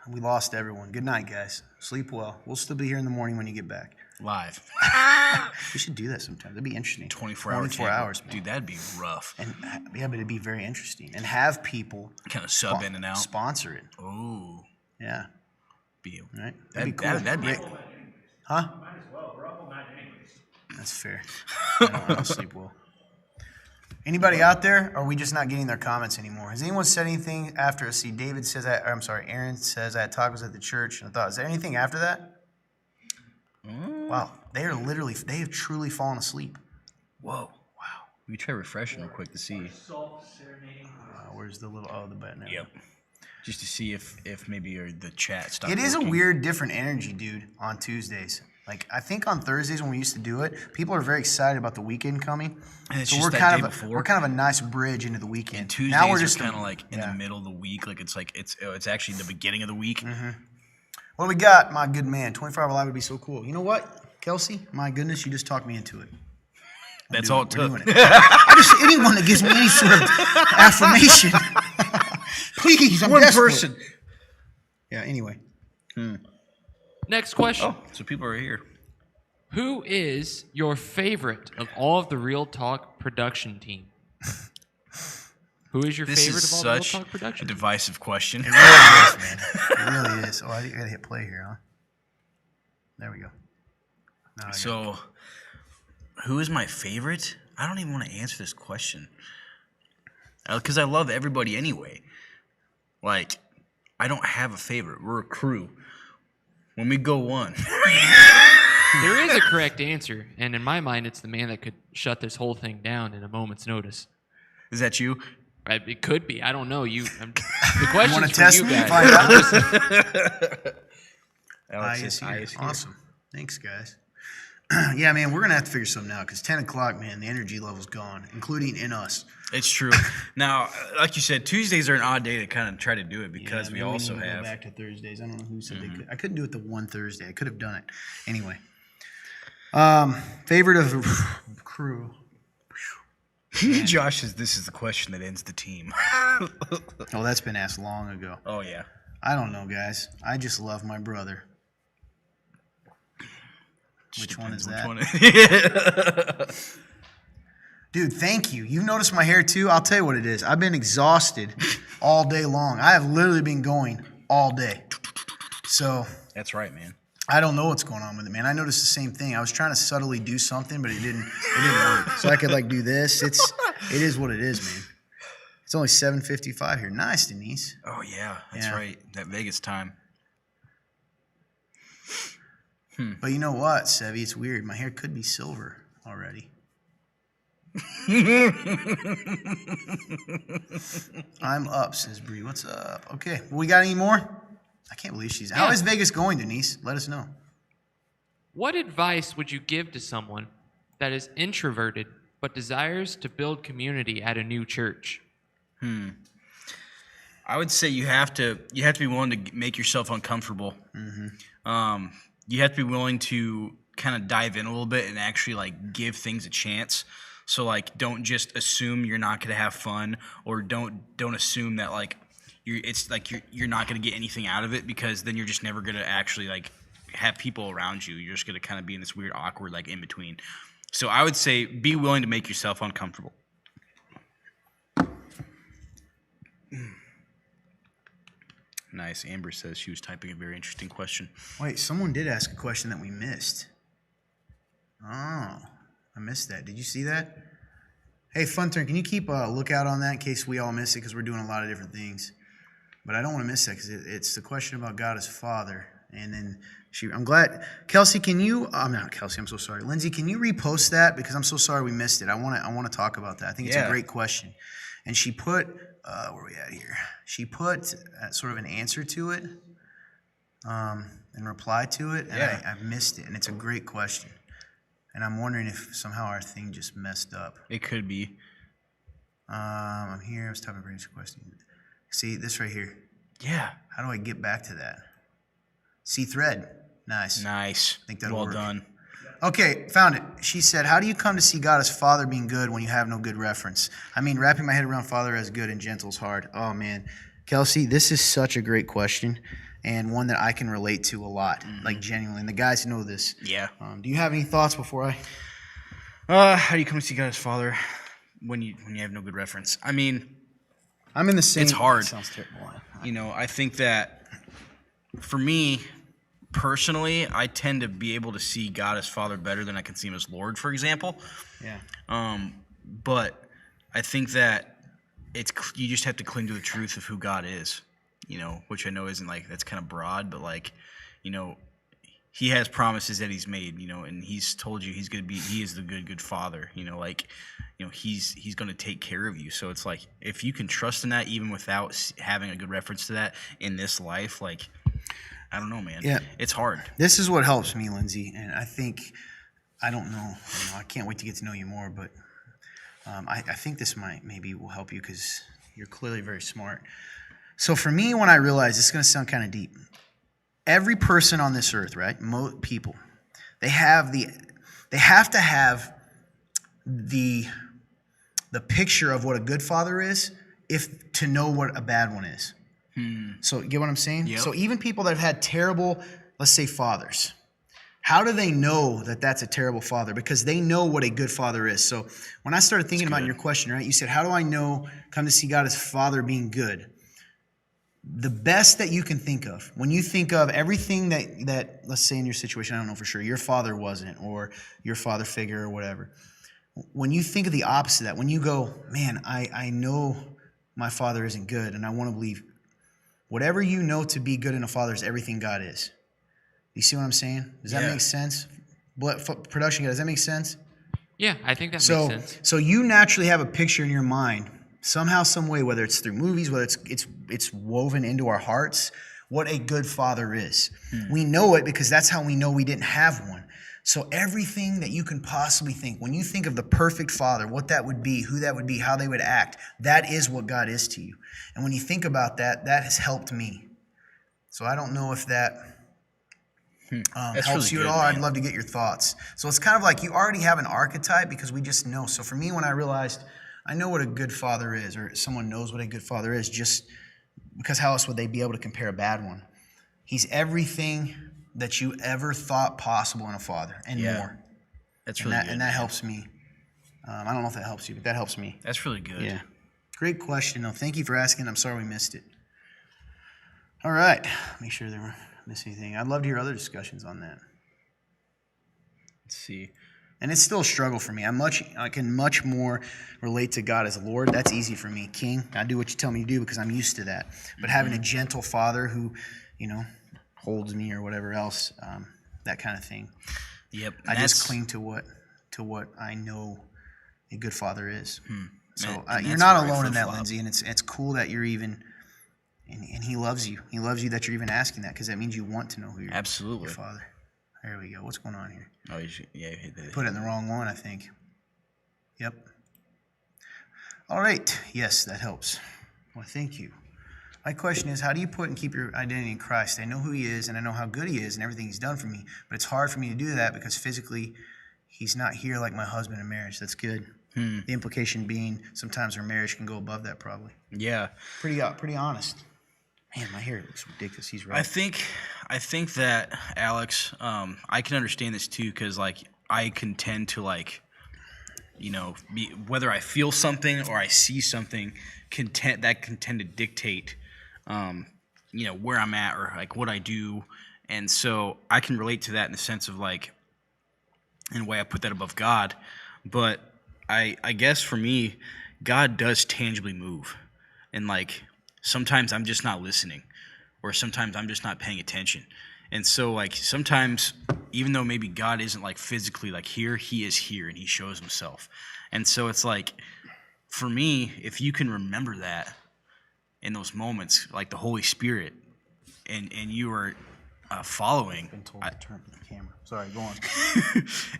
we lost everyone. Good night, guys. Sleep well. We'll still be here in the morning when you get back. Live. We should do that sometime. That'd be interesting. 24 hours. 24 hours, man. Dude, that'd be rough. And yeah, but it'd be very interesting. And have people Kind of sub in and out. sponsor it. Ooh. Yeah. Be Right? that'd be cool. That'd be Right. Huh? Might as well. We're up all night anyways. That's fair. I don't sleep well. Anybody out there? Or are we just not getting their comments anymore? Has anyone said anything after? See, David says that. I'm sorry, Aaron says I had tacos at the church. And I thought, is there anything after that? Wow, they have truly fallen asleep. Whoa. Wow. Let me try refreshing real quick to see. Soft serenading. Where's the little the button? Yep. Just to see if maybe the chat stopped. It is a working. weird, different energy, dude, on Tuesdays. Like I think on Thursdays when we used to do it, people are very excited about the weekend coming. And it's so just we're that kind day of before. we're kind of a nice bridge into the weekend. And Tuesdays now we're are just kind of like in yeah. the middle of the week. Like it's actually the beginning of the week. What do we got, my good man? 24-hour live would be so cool. You know what, Kelsey? My goodness, you just talked me into it. That's all it took. I just anyone that gives me any sort of affirmation. Please, I'm One desperate. person. Yeah. Anyway, Next question. Oh, so people are here. Who is your favorite of all of the Real Talk production team? Who is your This favorite is of all the Real such Talk a production team? divisive question. it really is, man. It really is. Oh, I gotta hit play here, huh? There we go. Now I got it. So, who is my favorite? I don't even want to answer this question. Because I love everybody anyway. Like, I don't have a favorite. We're a crew. When we go one. There is a correct answer, and in my mind, it's the man that could shut this whole thing down in a moment's notice. Is that you? Right? It could be. I don't know. The You question's want for to test you me? guys. Find I'm out. Alex I is is here. here. Awesome. Thanks, guys. Yeah, man, we're gonna have to figure something out because 10 o'clock, man, the energy level's gone, including in us. It's true. Now, like you said, Tuesdays are an odd day to kind of try to do it because Yeah, we maybe also need to go have. back to Thursdays. I don't know who said they could. I couldn't do it the one Thursday. I could have done it anyway. Favorite of the crew. Josh says this is the question that ends the team. Oh, that's been asked long ago. Oh, yeah. I don't know, guys. I just love my brother. Which one is that? Dude, thank you. You've noticed my hair too? I'll tell you what it is. I've been exhausted all day long. I have literally been going all day. So That's right, man. I don't know what's going on with it, man. I noticed the same thing. I was trying to subtly do something, but it didn't work. So I could like do this. It is what it is, man. It's only 7:55 here. Nice, Denise. Oh, yeah. That's Yeah. right. That Vegas time. But you know what, Sevy? It's weird. My hair could be silver already. I'm up, says Bree. What's up? Okay. Well, we got any more? I can't believe she's. How Yeah. is Vegas going, Denise? Let us know. What advice would you give to someone that is introverted but desires to build community at a new church? I would say you have to be willing to make yourself uncomfortable. You have to be willing to kind of dive in a little bit and actually like give things a chance. So like, don't just assume you're not gonna have fun, or don't assume that like you're not gonna get anything out of it, because then you're just never gonna actually like have people around you. You're just gonna kind of be in this weird awkward like in between. So I would say be willing to make yourself uncomfortable. Nice. Amber says she was typing a very interesting question. Wait, someone did ask a question that we missed. Oh, I missed that. Did you see that? Hey, Fun Turn, can you keep a lookout on that in case we all miss it, because we're doing a lot of different things. But I don't want to miss that because it's the question about God as Father. And then I'm glad. Kelsey, can you? I'm not Kelsey. I'm so sorry. Lindsay, can you repost that, because I'm so sorry we missed it. I want to talk about that. I think it's a Yeah. great question. And she put where are we at here? She put sort of an answer to it, and reply to it, and Yeah. I missed it. And it's a great question. And I'm wondering if somehow our thing just messed up. It could be. I'm here. I was typing a question. See this right here. Yeah. How do I get back to that? See thread. Nice. Nice. Think that'll well work. done. Okay, found it. She said, how do you come to see God as Father being good when you have no good reference? I mean, wrapping my head around Father as good and gentle is hard. Oh, man. Kelsey, this is such a great question. and one that I can relate to a lot, like genuinely. And the guys know this. Yeah. Do you have any thoughts before I? How do you come to see God as Father when you have no good reference? I mean, I'm in the same. It's hard. That sounds terrible. I think that for me personally, I tend to be able to see God as Father better than I can see Him as Lord, for example. Yeah. But I think that you just have to cling to the truth of who God is, which I know isn't like, that's kind of broad, but like, He has promises that He's made, and He's told you He is the good Father, He's going to take care of you. So it's like, if you can trust in that, even without having a good reference to that in this life, like, I don't know, man. Yeah. It's hard. This is what helps me, Lindsay, and I don't know, I can't wait to get to know you more, but I think this maybe will help you because you're clearly very smart. So for me, when I realized, this is going to sound kind of deep, every person on this earth, right, people, they have to have the picture of what a good father is to know what a bad one is. So you get what I'm saying? Yep. So even people that have had terrible, let's say, fathers, how do they know that that's a terrible father? Because they know what a good father is. So when I started thinking about your question, right, you said, how do I know, come to see God as Father being good? The best that you can think of, when you think of everything that let's say in your situation, I don't know for sure, your father wasn't, or your father figure or whatever. When you think of the opposite of that, when you go, man, I know my father isn't good, and I want to believe whatever you know to be good in a father is everything God is. You see what I'm saying? Does that make sense? Production guy, does that make sense? Yeah, I think that makes sense. So you naturally have a picture in your mind, somehow, some way, whether it's through movies, whether it's woven into our hearts, what a good father is. We know it because that's how we know we didn't have one. So everything that you can possibly think, when you think of the perfect father, what that would be, who that would be, how they would act, that is what God is to you. And when you think about that, that has helped me. So I don't know if that helps really you good, at all. man. I'd love to get your thoughts. So it's kind of like you already have an archetype because we just know. So for me, when I realized I know what a good father is, or someone knows what a good father is, just because how else would they be able to compare a bad one? He's everything that you ever thought possible in a father and more. That's really good. And that helps me. I don't know if that helps you, but that helps me. That's really good. Yeah. Great question. No, thank you for asking. I'm sorry we missed it. All right. Make sure they were missing anything. I'd love to hear other discussions on that. Let's see. And it's still a struggle for me. I can much more relate to God as Lord. That's easy for me. King, I do what you tell me to do because I'm used to that. But having a gentle father who, holds me or whatever else, that kind of thing. Yep. I just cling to what I know a good father is. So you're not alone in that, Lindsay, and it's cool that you're even, and He loves you. He loves you that you're even asking that because that means you want to know who your father. There we go. What's going on here? Oh, you hit that. Put it in the wrong one, I think. Yep. All right. Yes, that helps. Well, thank you. My question is, how do you put and keep your identity in Christ? I know who He is, and I know how good He is and everything He's done for me, but it's hard for me to do that because physically He's not here like my husband in marriage. That's good. The implication being sometimes our marriage can go above that probably. Yeah. Pretty honest. Man, my hair looks ridiculous. He's right. I think that, Alex, I can understand this too because, like, I can tend to, like, whether I feel something or I see something, that can tend to dictate where I'm at or like what I do. And so I can relate to that in the sense of like, in a way I put that above God. But I guess for me, God does tangibly move. And like, sometimes I'm just not listening or sometimes I'm just not paying attention. And so like sometimes, even though maybe God isn't like physically like here, He is here and He shows Himself. And so it's like, for me, if you can remember that in those moments, like the Holy Spirit, and you are following. I've been told to turn the camera. Sorry, go on.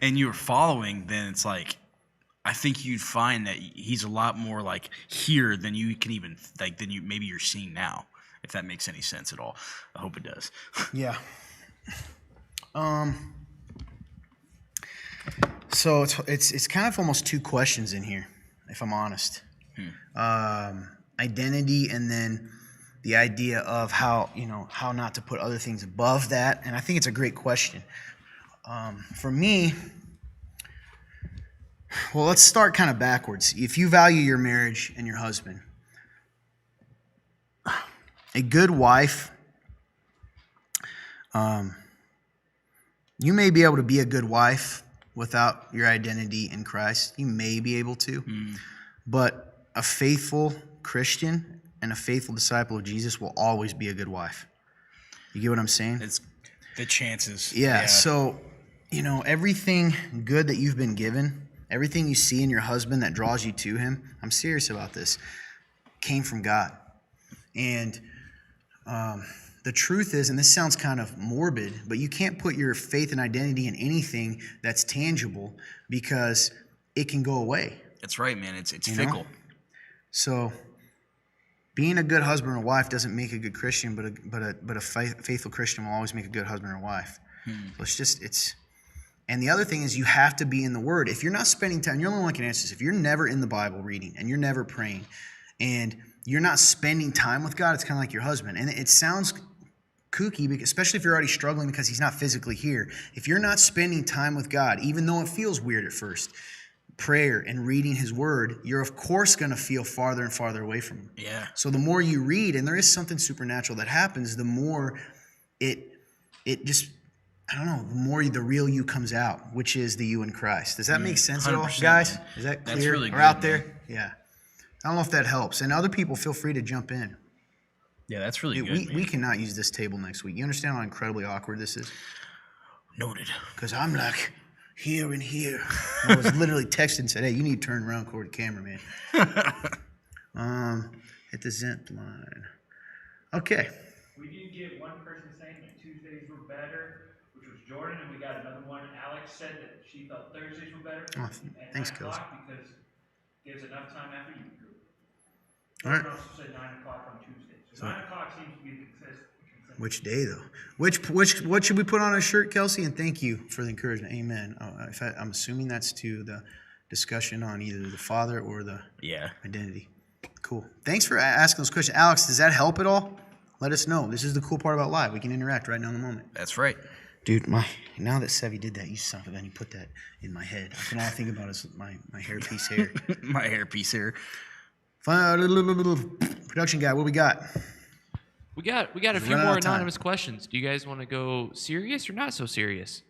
And you are following, then it's like, I think you'd find that He's a lot more like here than you can even like than maybe you're seeing now. If that makes any sense at all, I hope it does. Yeah. So it's kind of almost two questions in here, if I'm honest. Identity and then the idea of how not to put other things above that. And I think it's a great question. For me, well, let's start kind of backwards. If you value your marriage and your husband, a good wife, you may be able to be a good wife without your identity in Christ. You may be able to. But a faithful Christian and a faithful disciple of Jesus will always be a good wife. You get what I'm saying? It's the chances. Yeah. So, everything good that you've been given, everything you see in your husband that draws you to him, I'm serious about this, came from God. And the truth is, and this sounds kind of morbid, but you can't put your faith and identity in anything that's tangible because it can go away. That's right, man. It's fickle. So being a good husband or wife doesn't make a good Christian, but a faithful Christian will always make a good husband or wife. So and the other thing is you have to be in the Word. If you're not spending time, you're the only one who can answer this. If you're never in the Bible reading and you're never praying and you're not spending time with God, it's kind of like your husband. And it sounds kooky, especially if you're already struggling because he's not physically here. If you're not spending time with God, even though it feels weird at first, prayer and reading his word, you're of course going to feel farther and farther away from him. Yeah. So the more you read, and there is something supernatural that happens, the more it just, I don't know, the more the real you comes out, which is the you in Christ. Does that make sense at all, 100%, guys? man. Is that clear? That's really or good, out there? man. Yeah. I don't know if that helps. And other people, feel free to jump in. Yeah, that's really Dude, good. we cannot use this table next week. You understand how incredibly awkward this is? Noted. Because I'm like here and here. I was literally texting and said, hey, you need to turn around, toward the camera, man. Hit the Zent line. Okay. We did get one person saying that Tuesdays were better, which was Jordan, and we got another one. Alex said that she felt Thursdays were better. Oh, at thanks, 9 Kels. o'clock because gives enough time after you group. All right. Jordan also said 9 o'clock on Tuesday. So 9 o'clock seems to be the consensus. Which day, though? What should we put on a shirt, Kelsey? And thank you for the encouragement. Amen. I'm assuming that's to the discussion on either the Father or the identity. Cool. Thanks for asking those questions. Alex, does that help at all? Let us know. This is the cool part about live. We can interact right now in the moment. That's right. Dude, now that Sevi did that, you son of a gun, you put that in my head. I can all I think about is my hairpiece hair. My hairpiece here. Production guy, what we got? We got a few running out more of time. anonymous questions. Do you guys want to go serious or not so serious?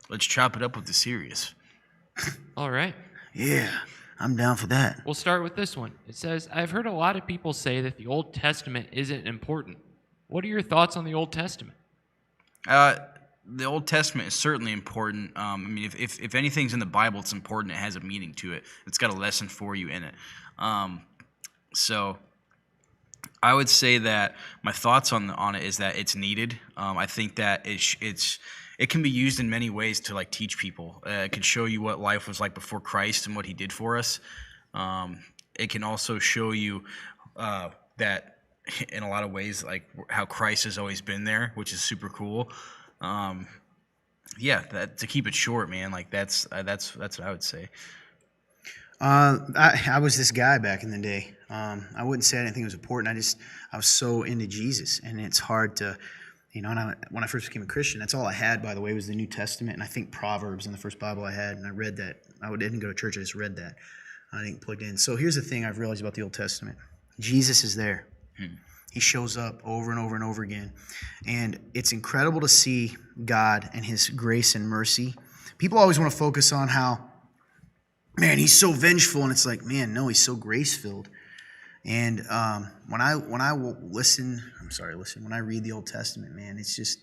Let's chop it up with the serious. All right. Yeah, I'm down for that. We'll start with this one. It says, I've heard a lot of people say that the Old Testament isn't important. What are your thoughts on the Old Testament? The Old Testament is certainly important. I mean, if anything's in the Bible, it's important. It has a meaning to it. It's got a lesson for you in it. So I would say that my thoughts on it is that it's needed. I think that it can be used in many ways to like teach people. It can show you what life was like before Christ and what He did for us. It can also show you that in a lot of ways, like how Christ has always been there, which is super cool. To keep it short, man, like that's what I would say. I was this guy back in the day. I wouldn't say I didn't think it was important. I was so into Jesus, and it's hard to, and when I first became a Christian, that's all I had, by the way, was the New Testament, and I think Proverbs in the first Bible I had, and I read that. I didn't go to church, I just read that. I didn't plug in. So here's the thing I've realized about the Old Testament. Jesus is there. He shows up over and over and over again. And it's incredible to see God and His grace and mercy. People always want to focus on how, man, He's so vengeful. And it's like, man, no, He's so grace-filled. And when I read the Old Testament, man, it's just,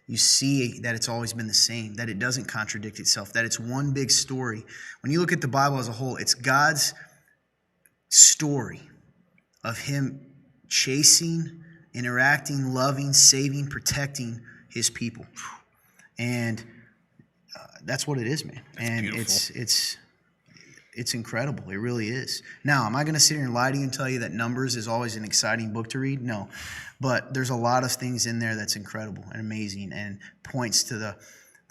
you see that it's always been the same, that it doesn't contradict itself, that it's one big story. When you look at the Bible as a whole, it's God's story of Him chasing, interacting, loving, saving, protecting His people. And that's what it is, man. And beautiful. it's incredible. It really is. Now, am I going to sit here and lie to you and tell you that Numbers is always an exciting book to read? No. But there's a lot of things in there that's incredible and amazing and points to the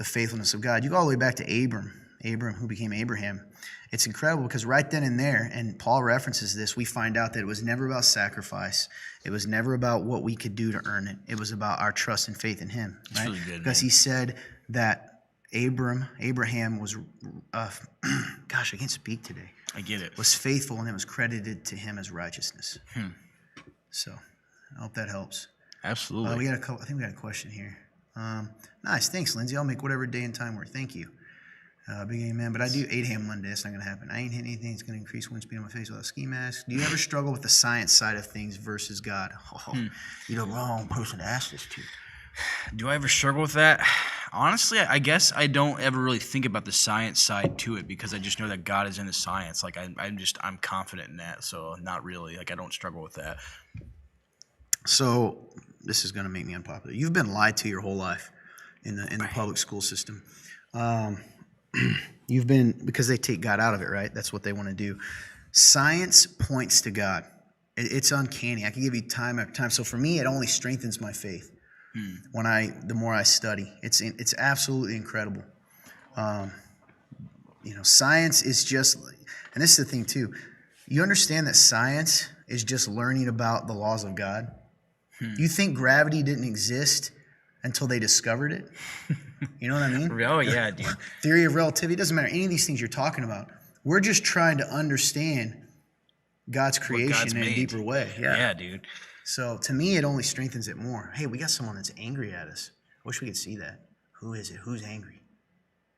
faithfulness of God. You go all the way back to Abram. Abram, who became Abraham. It's incredible because right then and there, and Paul references this, we find out that it was never about sacrifice. It was never about what we could do to earn it. It was about our trust and faith in him. That's Right? really good, Because man. he said that Abraham was, gosh, I can't speak today, I get it. was faithful and it was credited to him as righteousness. So I hope that helps. Absolutely. We got I think we got a question here. Nice, thanks, Lindsay. I'll make whatever day and time work. Thank you. Big amen. But I do 8 a.m. Monday. That's not going to happen. I ain't hitting anything that's going to increase wind speed on my face without a ski mask. Do you ever struggle with the science side of things versus God? Oh, you're the wrong person to ask this to. Do I ever struggle with that? Honestly, I guess I don't ever really think about the science side to it because I just know that God is in the science. Like I'm confident in that. So not really. Like I don't struggle with that. So this is going to make me unpopular. You've been lied to your whole life in the public school system. You've been, because they take God out of it, right? That's what they want to do. Science points to God. It's uncanny. I can give you time after time. So for me, it only strengthens my faith the more I study. It's absolutely incredible. Science is just, and this is the thing too. You understand that science is just learning about the laws of God. You think gravity didn't exist until they discovered it? You know what I mean? Oh yeah, dude. Theory of relativity, it doesn't matter any of these things you're talking about. We're just trying to understand God's creation God's in a made. deeper way. Yeah, dude. So to me, it only strengthens it more. Hey, we got someone that's angry at us. Wish we could see that. Who is it? Who's angry?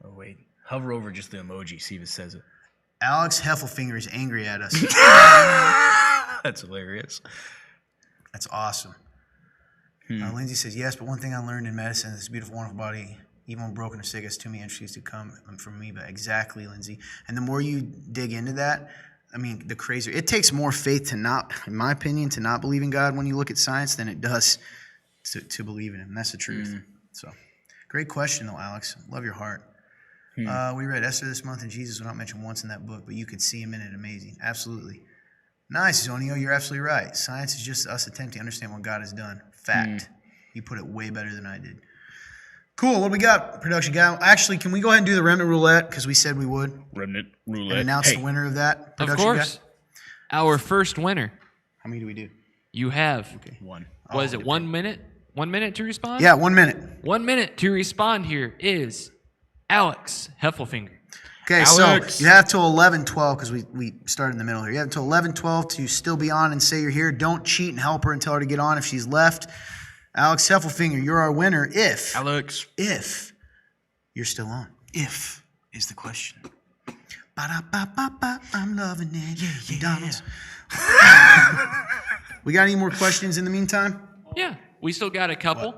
Oh wait, hover over just the emoji. See if it says it. Alex Heffelfinger is angry at us. That's hilarious. That's awesome. Lindsay says, yes, but one thing I learned in medicine is this beautiful, wonderful body, even when broken or sick, has too many entries to come from me. But exactly, Lindsay. And the more you dig into that, I mean, the crazier. It takes more faith to not, in my opinion, to not believe in God when you look at science than it does to believe in Him. That's the truth. So, great question, though, Alex. Love your heart. We read Esther this month, and Jesus was not mentioned once in that book, but you could see Him in it. Amazing. Absolutely. Nice, Zonio. You're absolutely right. Science is just us attempting to understand what God has done. Fact. You put it way better than I did. Cool. What do we got, production guy? Actually, can we go ahead and do the remnant roulette because we said we would Remnant roulette. and announce the winner of that? Of Production course. guy? Our first winner. How many do we do? You have. One. Was it 1 minute? 1 minute to respond? Yeah, 1 minute. 1 minute to respond here is Alex Heffelfinger. Okay, Alex. so you have till 11:12 because we started in the middle here. You have until 11:12 to still be on and say you're here. Don't cheat and help her and tell her to get on if she's left. Alex Heffelfinger, you're our winner if you're still on. If is the question. Ba-da-ba-ba-ba, I'm loving it. Yeah, McDonald's. We got any more questions in the meantime? Yeah, we still got a couple.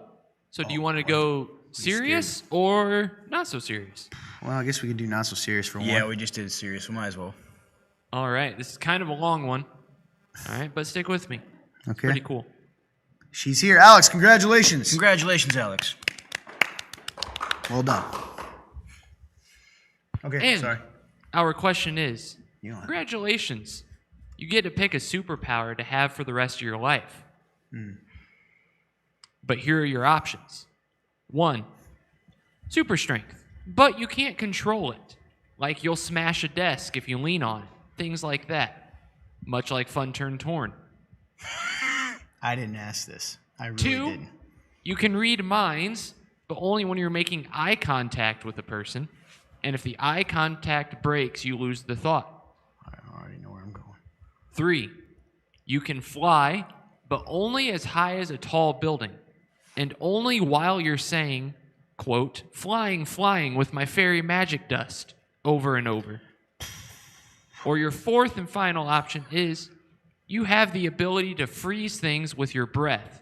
So do you want to go serious or not so serious? Well, I guess we could do not so serious for one. Yeah, we just did it serious. We might as well. All right, this is kind of a long one. All right, but stick with me. Okay. Pretty cool. She's here. Alex, congratulations. Congratulations, Alex. Well done. Okay, And sorry. our question is, You don't have- congratulations. You get to pick a superpower to have for the rest of your life. But here are your options. 1, super strength, but you can't control it. Like you'll smash a desk if you lean on it. Things like that. Much like Fun Turn Torn. I didn't ask this. I really 2, didn't. you can read minds, but only when you're making eye contact with a person. And if the eye contact breaks, you lose the thought. I already know where I'm going. 3, you can fly, but only as high as a tall building, and only while you're saying, quote, flying, flying with my fairy magic dust, over and over. Or your 4th and final option is you have the ability to freeze things with your breath,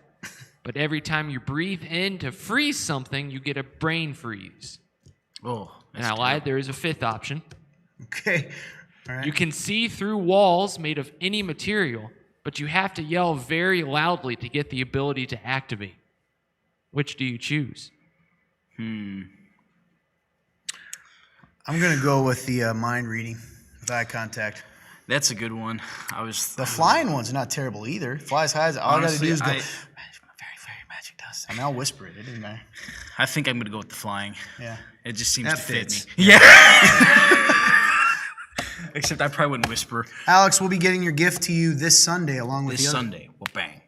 but every time you breathe in to freeze something, you get a brain freeze. Oh, And I lied, there is a 5th option. Okay. All right. You can see through walls made of any material, but you have to yell very loudly to get the ability to activate. Which do you choose? I'm going to go with the mind reading with eye contact. that's a good one. I was The flying one's not terrible either. Fly as high as all I got to Honestly, do is go, I- very, very magic Yes. I mean, I'll whisper it. It doesn't matter. I think I'm gonna go with the flying. Yeah. It just seems That to fit fits. me. Yeah. Except I probably wouldn't whisper Alex, we'll be getting your gift to you this Sunday along with this the other. Sunday. Well, bang.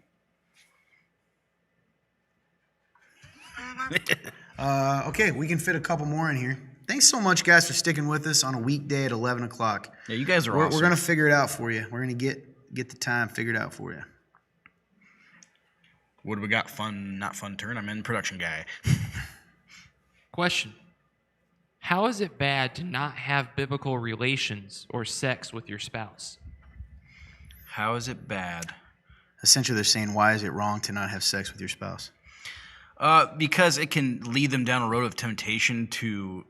Okay, we can fit a couple more in here. Thanks so much, guys, for sticking with us on a weekday at 11 o'clock. Yeah, you guys are We're awesome. going to figure it out for you. We're going to get the time figured out for you. What do we got? Fun, not fun turn. I'm in production guy. Question. How is it bad to not have biblical relations or sex with your spouse? How is it bad? Essentially, they're saying, why is it wrong to not have sex with your spouse? Because it can lead them down a road of temptation to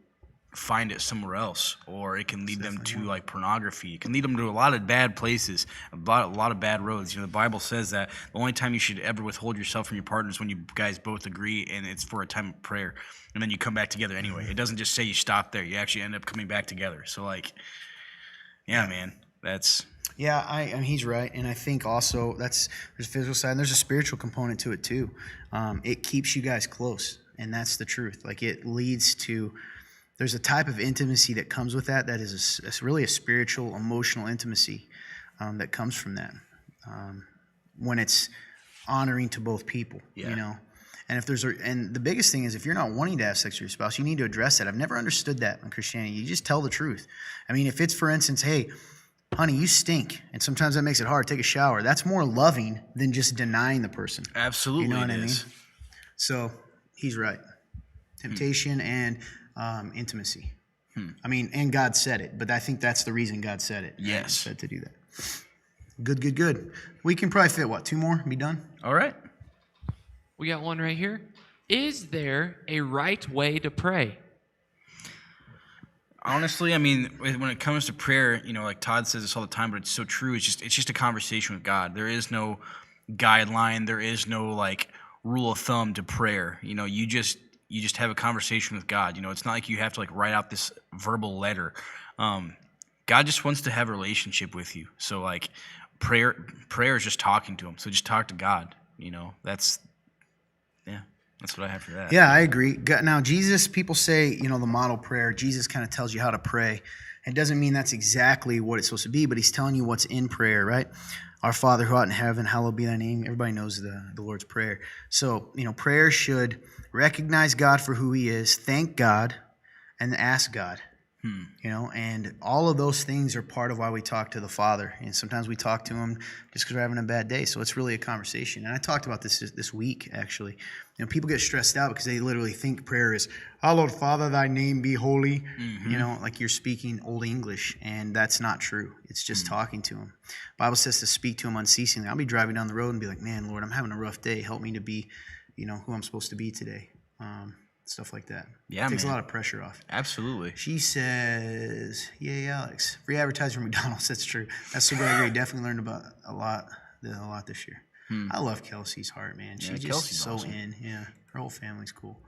find it somewhere else, or it can lead them to like pornography. It can lead them to a lot of bad places, a lot of bad roads. You know, the Bible says that the only time you should ever withhold yourself from your partner is when you guys both agree, and it's for a time of prayer, and then you come back together anyway. It doesn't just say you stop there; you actually end up coming back together. So, like, yeah, man, that's. Yeah, I mean, he's right, and I think also there's a physical side, and there's a spiritual component to it too. It keeps you guys close, and that's the truth. Like it leads to, there's a type of intimacy that comes with that is really a spiritual, emotional intimacy that comes from that when it's honoring to both people. Yeah. You know, and and the biggest thing is if you're not wanting to have sex with your spouse, you need to address that. I've never understood that in Christianity. You just tell the truth. I mean, if it's for instance, hey, honey, you stink, and sometimes that makes it hard. Take a shower. That's more loving than just denying the person. Absolutely, You know what it I mean? is. So he's right. Temptation and intimacy. I mean, and God said it, but I think that's the reason God said it. Yes. He said to do that. Good. We can probably fit, what, 2 more? Be done? All right. We got one right here. Is there a right way to pray? Honestly, I mean, when it comes to prayer, you know, like Todd says this all the time, but it's so true. It's just a conversation with God. There is no guideline. There is no like rule of thumb to prayer. You know, you just have a conversation with God. You know, it's not like you have to like write out this verbal letter. God just wants to have a relationship with you. So like prayer is just talking to him. So just talk to God. You know, that's what I have for that. Yeah, I agree. Now, Jesus, people say, you know, the model prayer, Jesus kind of tells you how to pray. It doesn't mean that's exactly what it's supposed to be, but he's telling you what's in prayer, right? Our Father who art in heaven, hallowed be thy name. Everybody knows the Lord's Prayer. So, you know, prayer should recognize God for who he is, thank God, and ask God. You know, and all of those things are part of why we talk to the Father. And sometimes we talk to him just because we're having a bad day. So it's really a conversation. And I talked about this week, actually. You know, people get stressed out because they literally think prayer is, hallowed Father, thy name be holy. You know, like you're speaking Old English. And that's not true. It's just talking to him. Bible says to speak to him unceasingly. I'll be driving down the road and be like, man, Lord, I'm having a rough day. Help me to be, you know, who I'm supposed to be today. Stuff like that. Yeah, Takes man. a lot of pressure off. Absolutely. She says, yay, Alex. Free advertising from McDonald's. That's true. That's so great. Definitely learned about a lot this year. I love Kelsey's heart, man. She's just Kelsey's so awesome. in. Yeah. Her whole family's cool.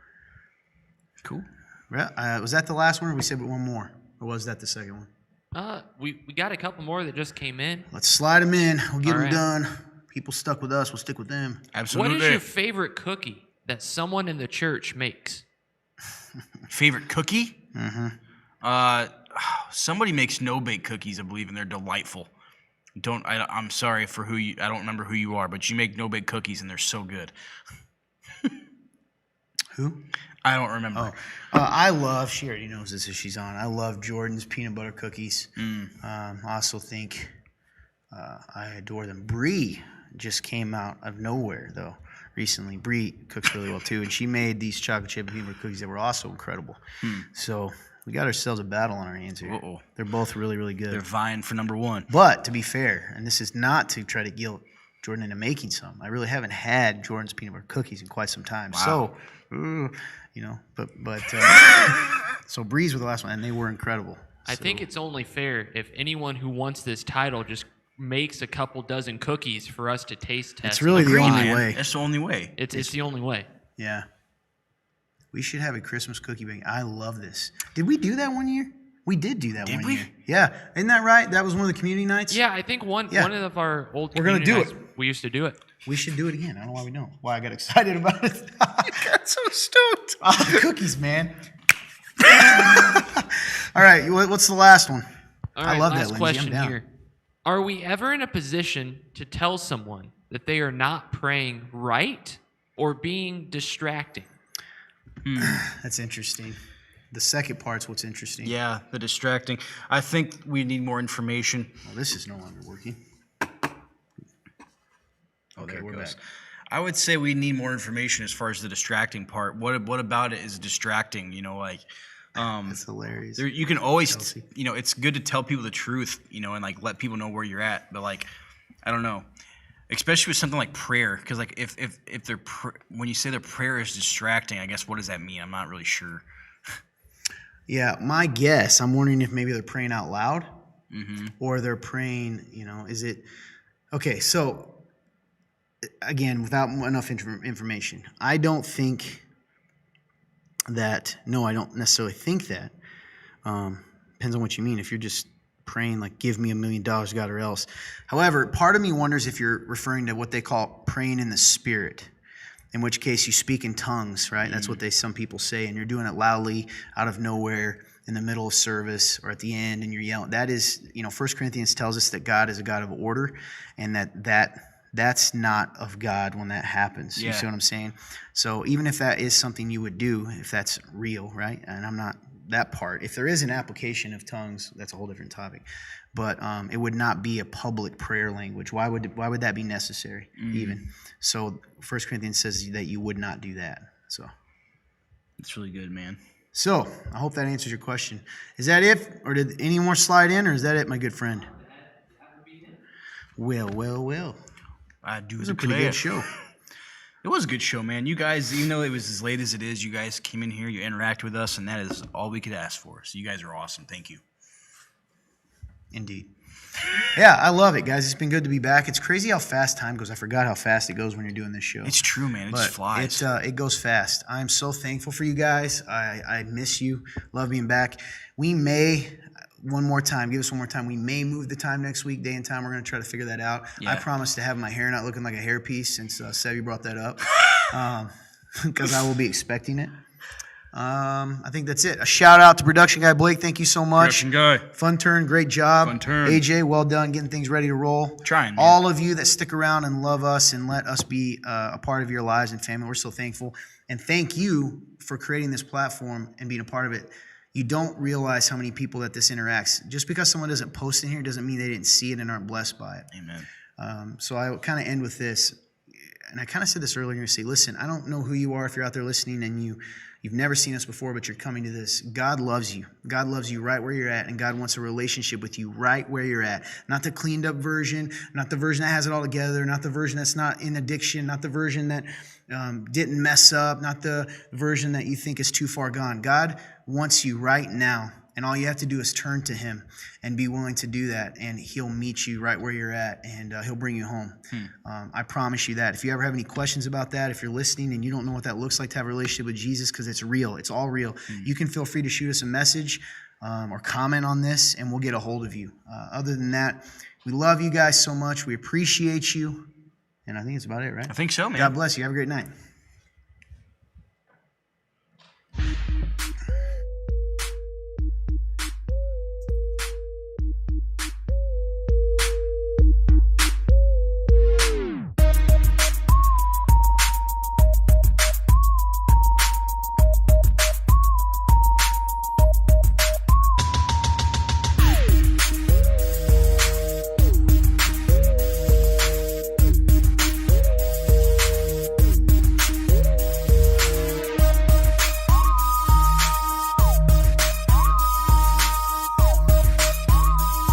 Cool. Was that the last one, or we said one more? Or was that the second one? We got a couple more that just came in. Let's slide them in. We'll get All them right. done. People stuck with us. We'll stick with them. Absolutely. What is your favorite cookie that someone in the church makes? favorite cookie? Somebody makes no-bake cookies, I believe, and they're delightful. I'm sorry for I don't remember who you are, but you make no-bake cookies, and they're so good. Who? I don't remember. I love, she already knows this if she's on, I love Jordan's peanut butter cookies. I also think I adore them. Brie just came out of nowhere, though, recently. Brie cooks really well, too, and she made these chocolate chip peanut butter cookies that were also incredible. So we got ourselves a battle on our hands here. Uh-oh. They're both really, really good. They're vying for number one. But to be fair, and this is not to try to guilt Jordan into making some, I really haven't had Jordan's peanut butter cookies in quite some time. Wow. So, you know, but so Breeze were the last one, and they were incredible. I think it's only fair if anyone who wants this title just makes a couple dozen cookies for us to taste test. It's really the Agreed, only man. way. That's the only way. It's the only way. Yeah. We should have a Christmas cookie baking. I love this. Did we do that one year? We did do that Did one we? year. Yeah. Isn't that right? That was one of the community nights? Yeah, I think one of our old We're gonna community do nights, we used to do it. We should do it again. I don't know why we don't. Why I got excited about it. I got so stoked. Oh, cookies, man. All right. What's the last one? All right, I love last that, Lindsay. question I'm down. here. Are we ever in a position to tell someone that they are not praying right or being distracting? That's interesting. The second part's what's interesting. Yeah, the distracting. I think we need more information. Well, this is no longer working. Okay, we're goes. back. I would say we need more information as far as the distracting part. What about it is distracting? You know, like That's hilarious. you can always, Chelsea. you know, it's good to tell people the truth, you know, and like let people know where you're at. But like, I don't know, especially with something like prayer, because like if they're when you say their prayer is distracting, I guess what does that mean? I'm not really sure. Yeah, my guess, I'm wondering if maybe they're praying out loud Mm-hmm. or they're praying, you know, is it... Okay, so, again, without enough information, I don't think that... No, I don't necessarily think that. Depends on what you mean. If you're just praying, like, give me $1 million, God, or else. However, part of me wonders if you're referring to what they call praying in the Spirit, in which case you speak in tongues, right? That's what some people say, and you're doing it loudly out of nowhere in the middle of service or at the end, and you're yelling. That is, you know, 1 Corinthians tells us that God is a God of order, and that's not of God when that happens. You Yeah. see what I'm saying? So even if that is something you would do, if that's real, right? And I'm not that part. If there is an application of tongues, that's a whole different topic. But it would not be a public prayer language. Why would that be necessary even? So 1 Corinthians says that you would not do that. So It's really good, man. I hope that answers your question. Is that it? Or did any more slide in, or is that it, my good friend? Well. I do It was a pretty good show. It was a good show, man. You guys, even though it was as late as it is, you guys came in here, you interact with us, and that is all we could ask for. So you guys are awesome. Thank you. Indeed. Yeah, I love it, guys. It's been good to be back. It's crazy how fast time goes. I forgot how fast it goes when you're doing this show. It's true, man. It just flies. It goes fast. I'm so thankful for you guys. I miss you. Love being back. We may, give us one more time. We may move the time next week, day and time. We're going to try to figure that out. Yeah. I promise to have my hair not looking like a hairpiece since Sevi brought that up, because I will be expecting it. I think that's it. A shout out to production guy Blake. Thank you so much. Production guy. Fun turn, great job. Fun turn. AJ, well done, getting things ready to roll. Trying, man. All of you that stick around and love us and let us be a part of your lives and family, we're so thankful. And thank you for creating this platform and being a part of it. You don't realize how many people that this interacts. Just because someone doesn't post in here doesn't mean they didn't see it and aren't blessed by it. Amen. So I kind of end with this, and I kind of said this earlier. Say, listen, I don't know who you are if you're out there listening and you've never seen us before, but you're coming to this. God loves you. God loves you right where you're at, and God wants a relationship with you right where you're at. Not the cleaned up version, not the version that has it all together, not the version that's not in addiction, not the version that didn't mess up, not the version that you think is too far gone. God wants you right now. And all you have to do is turn to him and be willing to do that, and he'll meet you right where you're at, and he'll bring you home. I promise you that. If you ever have any questions about that, if you're listening and you don't know what that looks like to have a relationship with Jesus, because it's real, it's all real, you can feel free to shoot us a message or comment on this, and we'll get a hold of you. Other than that, we love you guys so much. We appreciate you, and I think it's about it, right? I think so, man. God bless you. Have a great night.